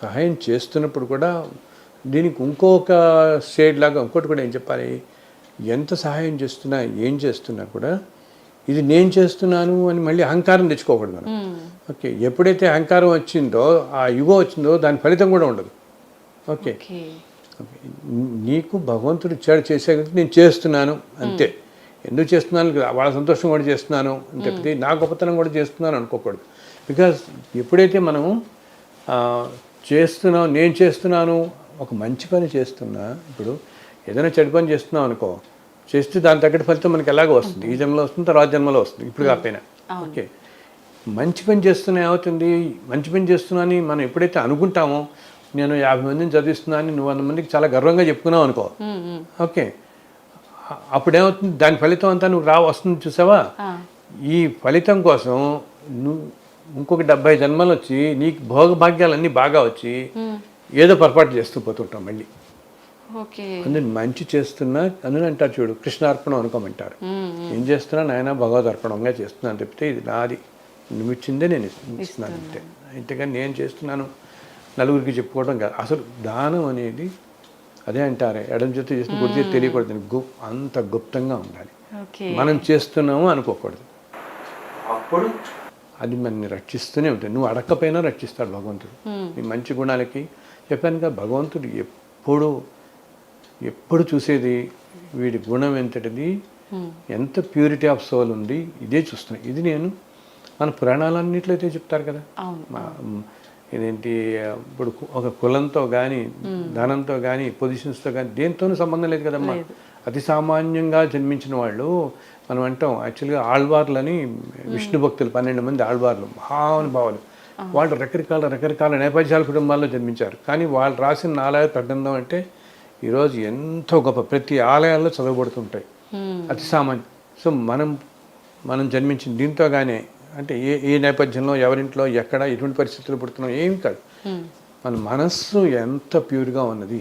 సహాయం చేస్తున్నప్పుడు కూడా దీనికి ఇంకొక షేడ్ లాగా ఇంకోటి కూడా ఏం చెప్పాలి, ఎంత సహాయం చేస్తున్నా ఏం చేస్తున్నా కూడా ఇది నేను చేస్తున్నాను అని మళ్ళీ అహంకారం తెచ్చుకోకూడదు మనం. ఓకే, ఎప్పుడైతే అహంకారం వచ్చిందో, ఆ యుగం వచ్చిందో, దాని ఫలితం కూడా ఉండదు. Okay, okay. నీకు భగవంతుడు ఇచ్చాడు చేసే నేను చేస్తున్నాను అంతే. ఎందుకు చేస్తున్నాను, వాళ్ళ సంతోషం కూడా చేస్తున్నాను అని తప్పితే నా గొప్పతనం కూడా చేస్తున్నాను అనుకోకూడదు. బికాజ్ ఎప్పుడైతే మనము చేస్తున్నాం, నేను చేస్తున్నాను, ఒక మంచి పని చేస్తున్నా, ఇప్పుడు ఏదైనా చెడు పని చేస్తున్నాం అనుకో, చేస్తే దాని తగ్గట్టు ఫలితం మనకి ఎలాగో వస్తుంది. ఈ జన్మలో వస్తుంది, తర్వాత జన్మలో వస్తుంది, ఇప్పుడు కాకపోయినా. ఓకే, మంచి పని చేస్తున్నా ఏమవుతుంది, మంచి పని చేస్తున్నా అని మనం ఎప్పుడైతే అనుకుంటామో, నేను 50 మందిని చదివిస్తున్నాను, నువ్వు 100 మందికి చాలా గర్వంగా చెప్పుకున్నావు అనుకో, ఓకే, అప్పుడేమవుతుంది, దాని ఫలితం అంతా నువ్వు వస్తుంది చూసావా. ఈ ఫలితం కోసం నువ్వు ఇంకొక 70 జన్మలు వచ్చి నీకు భోగభాగ్యాలన్నీ బాగా వచ్చి ఏదో పొరపాటు చేస్తూ పోతుంటాం మళ్ళీ. అందులో మంచి చేస్తున్నా, అందులో అంటారు చూడు, కృష్ణార్పణం అనుకోమంటారు. ఏం చేస్తున్నా నాయన భగవద్ అర్పణంగా చేస్తున్నాను తప్పితే ఇది నాది, నువ్వు ఇచ్చిందే నేను ఇస్తున్నాను అంతే. అంతేగాని నేను చేస్తున్నాను నలుగురికి చెప్పుకోవడం కాదు. అసలు దానం అనేది అదే అంటారే, ఎడం చేతి చేసిన కుడి చేతి తెలియకూడదు, అంత గుప్తంగా ఉండాలి. మనం చేస్తున్నాము అనుకోకూడదు. అప్పుడు అది మనని రక్షిస్తూనే ఉంటుంది. నువ్వు అడగకపోయినా రక్షిస్తాడు భగవంతుడు. నీ మంచి గుణాలకి చెప్పాను కదా, భగవంతుడు ఎప్పుడు చూసేది వీడి గుణం ఎంతటిది, ఎంత ప్యూరిటీ ఆఫ్ సోల్ ఉంది, ఇదే చూస్తున్నాను. ఇది నేను మన పురాణాలన్నింటిలో అయితే చెప్తారు కదా. ఇదేంటి, ఇప్పుడు ఒక కులంతో కానీ, ధనంతో కానీ, పొజిషన్స్తో కానీ దేనితోనూ సంబంధం లేదు కదమ్మా. అతి సామాన్యంగా జన్మించిన వాళ్ళు మనం అంటాం. యాక్చువల్గా ఆళ్వార్లని, విష్ణు భక్తులు 12 మంది ఆళ్వార్లు, మహానుభావులు. వాళ్ళు రకరకాల నేపథ్యాల కుటుంబాల్లో జన్మించారు. కానీ వాళ్ళు రాసిన 4 ప్రబంధం అంటే ఈరోజు ఎంతో గొప్ప, ప్రతి ఆలయాల్లో చదవబడుతుంటాయి. అతి సామాన్యం. సో మనం జన్మించిన దీంతోగానే, అంటే ఏ నేపథ్యంలో, ఎవరింట్లో, ఎక్కడ, ఎటువంటి పరిస్థితులు పుడుతున్నాం ఏమి కాదు. మన మనస్సు ఎంత ప్యూర్గా ఉన్నది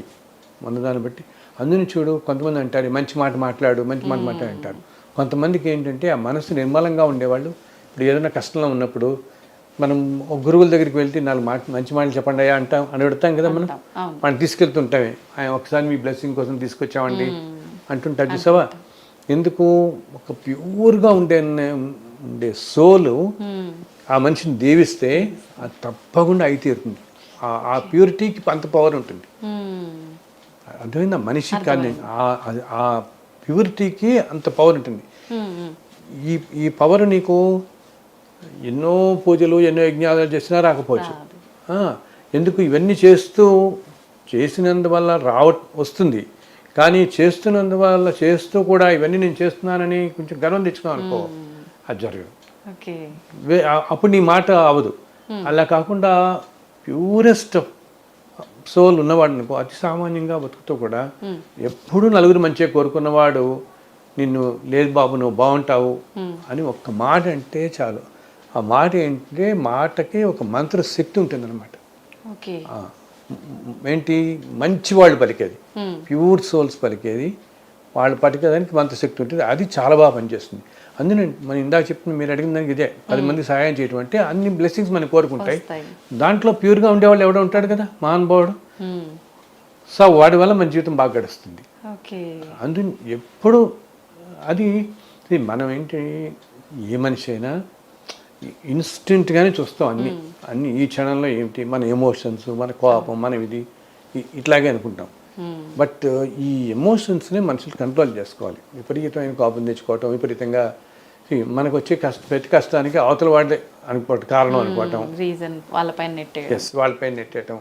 ఉన్నదాన్ని బట్టి. అందుని చూడు, కొంతమంది అంటారు మంచి మాట మాట్లాడు అంటారు. కొంతమందికి ఏంటంటే ఆ మనస్సు నిర్మలంగా ఉండేవాళ్ళు, ఇప్పుడు ఏదైనా కష్టంలో ఉన్నప్పుడు మనం ఒక గురువుల దగ్గరికి వెళ్తే 4 మంచి మాటలు చెప్పండి అయ్యా అని అడుగుతాం కదా. మనం తీసుకెళ్తుంటామే, ఆయన ఒకసారి మీ బ్లెస్సింగ్ కోసం తీసుకొచ్చామండి అంటుంటారు చూసావా. ఎందుకు, ఒక ప్యూర్గా ఉండే సోలు ఆ మనిషిని దీవిస్తే అది తప్పకుండా అయి తీరుతుంది. ఆ ప్యూరిటీకి అంత పవర్ ఉంటుంది. అర్థమైందా, మనిషి కానీ ఆ ప్యూరిటీకి అంత పవర్ ఉంటుంది. ఈ పవర్ నీకు ఎన్నో పూజలు, ఎన్నో యజ్ఞాలు చేసినా రాకపోవచ్చు. ఎందుకు, ఇవన్నీ చేసినందువల్ల వస్తుంది. కానీ చేస్తూ కూడా ఇవన్నీ నేను చేస్తున్నానని కొంచెం గర్వం తెచ్చుకున్నాం అనుకో, అది జరగదు. అప్పుడు నీ మాట అవ్వదు. అలా కాకుండా ప్యూరెస్ట్ సోల్ ఉన్నవాడు అనుకో, అతి సామాన్యంగా బతుకుతూ కూడా ఎప్పుడూ నలుగురు మంచిగా కోరుకున్నవాడు నిన్ను, లేదు బాబు నువ్వు బాగుంటావు అని ఒక్క మాట అంటే చాలు. ఆ మాట ఏంటంటే, మాటకి ఒక మంత్ర శక్తి ఉంటుందన్నమాట. ఏంటి, మంచి వాళ్ళు పలికేది, ప్యూర్ సోల్స్ పలికేది, వాళ్ళు పలికేదానికి మంత్రశక్తి ఉంటుంది. అది చాలా బాగా పనిచేస్తుంది. అందులో మనం ఇందాక చెప్తున్న, మీరు అడిగిన దానికి ఇదే, 10 మందికి సహాయం చేయటం అంటే అన్ని బ్లెస్సింగ్స్ మనం కోరుకుంటాయి. దాంట్లో ప్యూర్గా ఉండేవాళ్ళు ఎవడో ఉంటాడు కదా, మహానుభావుడు. సో వాడి వల్ల మన జీవితం బాగా గడుస్తుంది. అందుని ఎప్పుడు అది మనం ఏంటి, ఏ మనిషి అయినా ఇన్స్టెంట్గానే చూస్తాం అన్ని ఈ క్షణంలో ఏమిటి, మన ఎమోషన్స్, మన కోపం, మన ఇది ఇట్లాగే అనుకుంటాం. బట్ ఈ ఎమోషన్స్ని మనుషులు కంట్రోల్ చేసుకోవాలి. విపరీతమైన కోపం తెచ్చుకోవటం, విపరీతంగా మనకు వచ్చే ప్రతి కష్టానికి అవతల వాడే కారణం అనుకోవటం, వాళ్ళపైన నెట్టేయటం,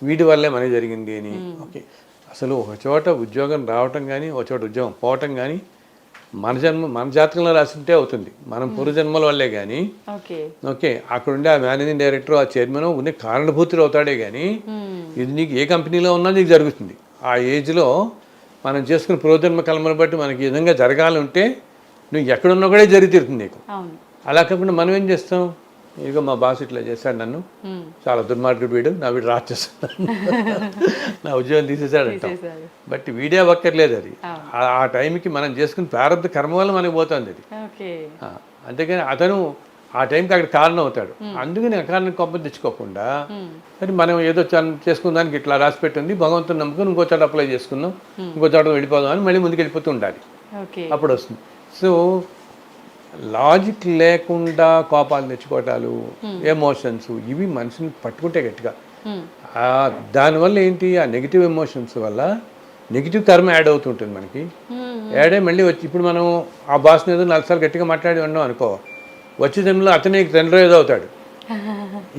వీడి వల్లే మనకి జరిగింది అని. ఓకే, అసలు ఒక చోట ఉద్యోగం రావటం కానీ, ఒక చోట ఉద్యోగం పోవటం కానీ మన జాతకంలో రాసింటే అవుతుంది, మనం పూర్వజన్మల వల్లే. కానీ ఓకే, అక్కడ ఉండే ఆ మేనేజింగ్ డైరెక్టర్, ఆ చైర్మన్ ఉండే కారణభూతులు అవుతాడే కానీ, ఇది నీకు ఏ కంపెనీలో ఉన్నా నీకు జరుగుతుంది. ఆ ఏజ్లో మనం చేసుకున్న పూర్వజన్మ కర్మను బట్టి మనకి ఈ విధంగా జరగాలంటే నువ్వు ఎక్కడున్నా కూడా జరిగి తీరుతుంది నీకు. అలా కాకుండా మనం ఏం చేస్తాం, ఇదిగో మా బాస్ ఇట్లా చేశాడు, నన్ను చాలా దుర్మార్గుడు వీడు, నా వీడు రాచేస్తాడు, నా ఉద్యోగం తీసేసాడు అంటాం. బట్ వీడే ఒక్కర్లేదు, అది ఆ టైంకి మనం చేసుకున్న ప్రారంభ కర్మ వల్ల మనకి పోతుంది అది. అంతేగాని అతను ఆ టైంకి అక్కడ కారణం అవుతాడు. అందుకని అకారణం కోపం తెచ్చుకోకుండా, మరి మనం ఏదో చేసుకున్న దానికి ఇట్లా రాసి పెట్టింది, భగవంతుని నమ్ముకుని ఇంకో చోట అప్లై చేసుకుందాం, ఇంకో చోట వెళ్ళిపోదాం అని మళ్ళీ ముందుకు వెళ్ళిపోతూ ఉండాలి. అప్పుడు వస్తుంది. సో లాజిక్ లేకుండా కోపాలు తెచ్చుకోవటాలు, ఎమోషన్స్, ఇవి మనిషిని పట్టుకుంటే గట్టిగా దానివల్ల ఏంటి, ఆ నెగిటివ్ ఎమోషన్స్ వల్ల నెగిటివ్ కర్మ యాడ్ అవుతుంటుంది మనకి. యాడ్ అయ్యి మళ్ళీ వచ్చి ఇప్పుడు మనం ఆ బాస్ని ఏదో 4 సార్లు గట్టిగా మాట్లాడి ఉన్నాం అనుకో, వచ్చే జన్మలో అతనే తండ్రి ఏదో అవుతాడు,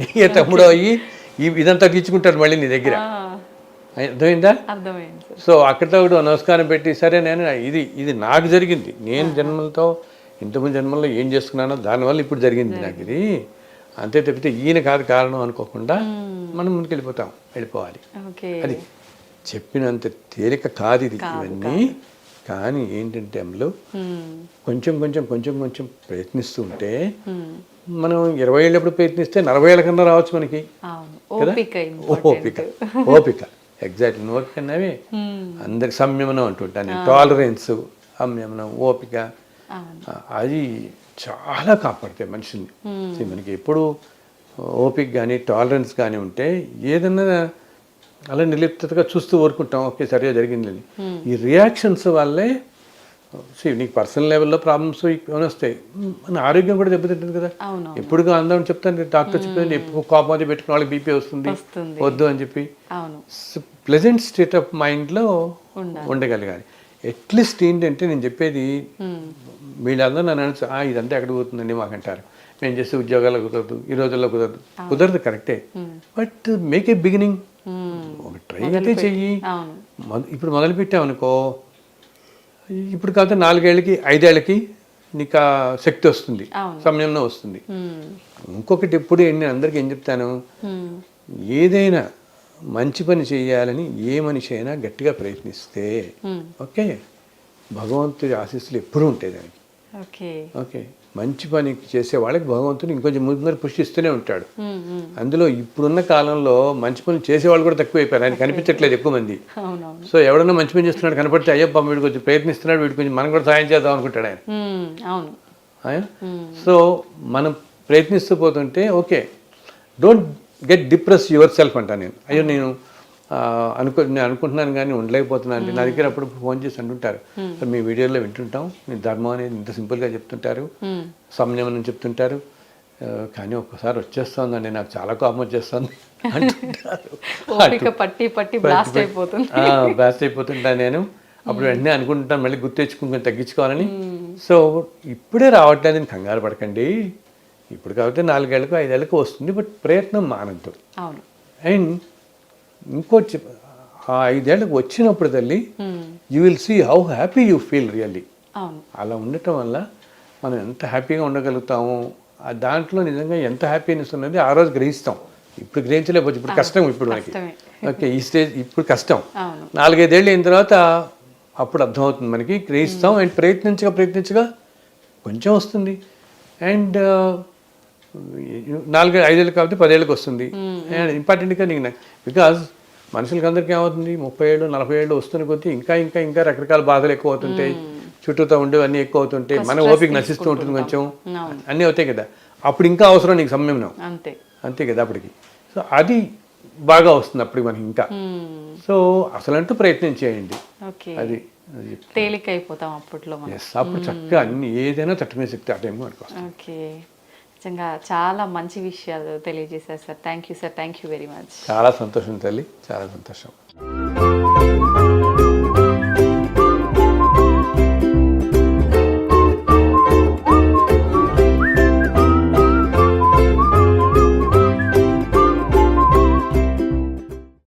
ఇక తమ్ముడు అయ్యి ఇదంతా తీర్చుకుంటాడు మళ్ళీ నీ దగ్గర. అర్థమైందా? అర్థమైంది. సో అక్కడితో ఒకటి నమస్కారం పెట్టి, సరే నేను ఇది నాకు జరిగింది, నేను జన్మలతో ఇంతకుముందు జన్మల్లో ఏం చేసుకున్నానో దానివల్ల ఇప్పుడు జరిగింది నాకు ఇది, అంతే తప్పితే ఈయన కాదు కారణం అనుకోకుండా మనం ముందుకు వెళ్ళిపోవాలి. అది చెప్పినంత తేలిక కాదు ఇది ఇవన్నీ. కానీ ఏంటంటే అందులో కొంచెం కొంచెం కొంచెం కొంచెం ప్రయత్నిస్తూ ఉంటే మనం 20 ఏళ్ళు ఎప్పుడు ప్రయత్నిస్తే 40 ఏళ్ళ కన్నా రావచ్చు మనకి కదా. ఓపిక ఎగ్జాక్ట్లీ. ఓపిక అన్నవి అందరికి సంయమనం అంటుంటాను, టాలరెన్స్, సంయమనం, ఓపిక, అది చాలా కాపాడతాయి మనిషిని. మనకి ఎప్పుడు ఓపిక కానీ టాలరెన్స్ కానీ ఉంటే ఏదన్నా అలా నిర్లిప్తగా చూస్తూ ఊరుకుంటాం, ఓకే సరిగా జరిగిందని. ఈ రియాక్షన్స్ వల్లే నీకు పర్సనల్ లెవెల్లో ప్రాబ్లమ్స్ వస్తాయి, మన ఆరోగ్యం కూడా దెబ్బతింటుంది కదా. ఎప్పుడు అందరం చెప్తాను, డాక్టర్ చెప్తాను ఎప్పుడు కోపం అది పెట్టుకున్న వాళ్ళకి బీపీ వస్తుంది వద్దు అని చెప్పి. ప్లెజెంట్ స్టేట్ ఆఫ్ మైండ్లో ఉండగలగాలి. అట్లీస్ట్ ఏంటంటే నేను చెప్పేది, వీళ్ళందరూ నన్ను ఇదంతా ఎక్కడ పోతుందండి మాకంటారు, మేము చేసే ఉద్యోగాల్లో కుదరదు, ఈ రోజుల్లో కుదరదు కరెక్టే, బట్ మేక్ ఏ బిగినింగ్. ఒక ట్రై అయితే చెయ్యి. ఇప్పుడు మొదలుపెట్టామనుకో, ఇప్పుడు కాకపోతే 4 ఏళ్ళకి 5 ఏళ్ళకి నీకు ఆ శక్తి వస్తుంది, సమయంలో వస్తుంది. ఇంకొకటి ఎప్పుడు నేను అందరికీ ఏం చెప్తాను, ఏదైనా మంచి పని చేయాలని ఏ మనిషి అయినా గట్టిగా ప్రయత్నిస్తే ఓకే, భగవంతుడి ఆశీస్సులు ఎప్పుడూ ఉంటాయి దానికి. ఓకే, మంచి పని చేసే వాళ్ళకి భగవంతుడు ఇంకొంచెం ముందర పుష్టిస్తూనే ఉంటాడు. అందులో ఇప్పుడున్న కాలంలో మంచి పనులు చేసేవాళ్ళు కూడా తక్కువైపోయారు, ఆయన కనిపించట్లేదు ఎక్కువ మంది. సో ఎవడన్నా మంచి పని చేస్తున్నాడు కనపడితే, అయ్యప్ప వీడు కొంచెం ప్రయత్నిస్తున్నాడు, వీడు కొంచెం మనం కూడా సాయం చేద్దాం అనుకుంటాడు ఆయన. సో మనం ప్రయత్నిస్తూ పోతుంటే okay, don't get depress your self అంటాను నేను. అయ్యో నేను అనుకుంటున్నాను కానీ ఉండలేకపోతున్నాను అంటే నా దగ్గర అప్పుడు ఫోన్ చేసి అంటుంటారు, మీ వీడియోలో వింటుంటాం, మీ ధర్మం అనేది ఇంత సింపుల్గా చెప్తుంటారు, సంయమనం చెప్తుంటారు, కానీ ఒక్కసారి వచ్చేస్తుందండి నాకు చాలా కోపం వచ్చేస్తుంది అంటుంటారు. బ్లాస్ట్ అయిపోతుంటాను నేను. అప్పుడు వెంటనే అనుకుంటాను మళ్ళీ గుర్తు తెచ్చుకుని తగ్గించుకోవాలని. సో ఇప్పుడే రావట్లేదని కంగారు పడకండి, ఇప్పుడు కాబట్టి 4 ఏళ్ళకు 5 ఏళ్ళకు వస్తుంది, బట్ ప్రయత్నం మానద్దు. అండ్ ఇంకోటి, ఆ 5 ఏళ్ళకు వచ్చినప్పుడు తల్లి you will see how happy you feel really. అలా ఉండటం వల్ల మనం ఎంత హ్యాపీగా ఉండగలుగుతాము, ఆ దాంట్లో నిజంగా ఎంత హ్యాపీనెస్ ఉన్నది ఆ రోజు గ్రహిస్తాం. ఇప్పుడు గ్రహించలేకపోవచ్చు, ఇప్పుడు కష్టం, ఇప్పుడు మనకి ఓకే ఈ స్టేజ్ ఇప్పుడు కష్టం. 4-5 ఏళ్ళు అయిన తర్వాత అప్పుడు అర్థమవుతుంది మనకి, గ్రహిస్తాం. అండ్ ప్రయత్నించగా కొంచెం వస్తుంది. అండ్ 4-5 ఏళ్ళు కాబట్టి 10 ఏళ్ళకి వస్తుంది. అండ్ ఇంపార్టెంట్గా నీకు బికాజ్ మనుషులకి అందరికీ ఏమవుతుంది, 30 ఏళ్ళు 40 ఏళ్ళు వస్తున్న కొద్దీ ఇంకా ఇంకా ఇంకా రకరకాల బాధలు ఎక్కువ అవుతుంటాయి, చుట్టూతో ఉండేవన్నీ ఎక్కువ అవుతుంటాయి, మన ఓపిక నశిస్తూ ఉంటుంది కొంచెం, అన్నీ అవుతాయి కదా. అప్పుడు ఇంకా అవసరం నీకు సంయమనం, అంతే కదా అప్పటికి. సో అది బాగా వస్తుంది అప్పుడు మనకి ఇంకా. సో అసలంటూ ప్రయత్నం చేయండి, అది తేలికైపోతాం అప్పట్లో. అప్పుడు చక్కగా అన్ని ఏదైనా తట్టుకునే శక్తి ఆ టైంలో మనకు వస్తుంది. ఓకే, నిజంగా చాలా మంచి విషయాలు తెలియజేశారు sir. Thank you sir, thank you very much. చాలా సంతోషం తల్లి, చాలా సంతోషం.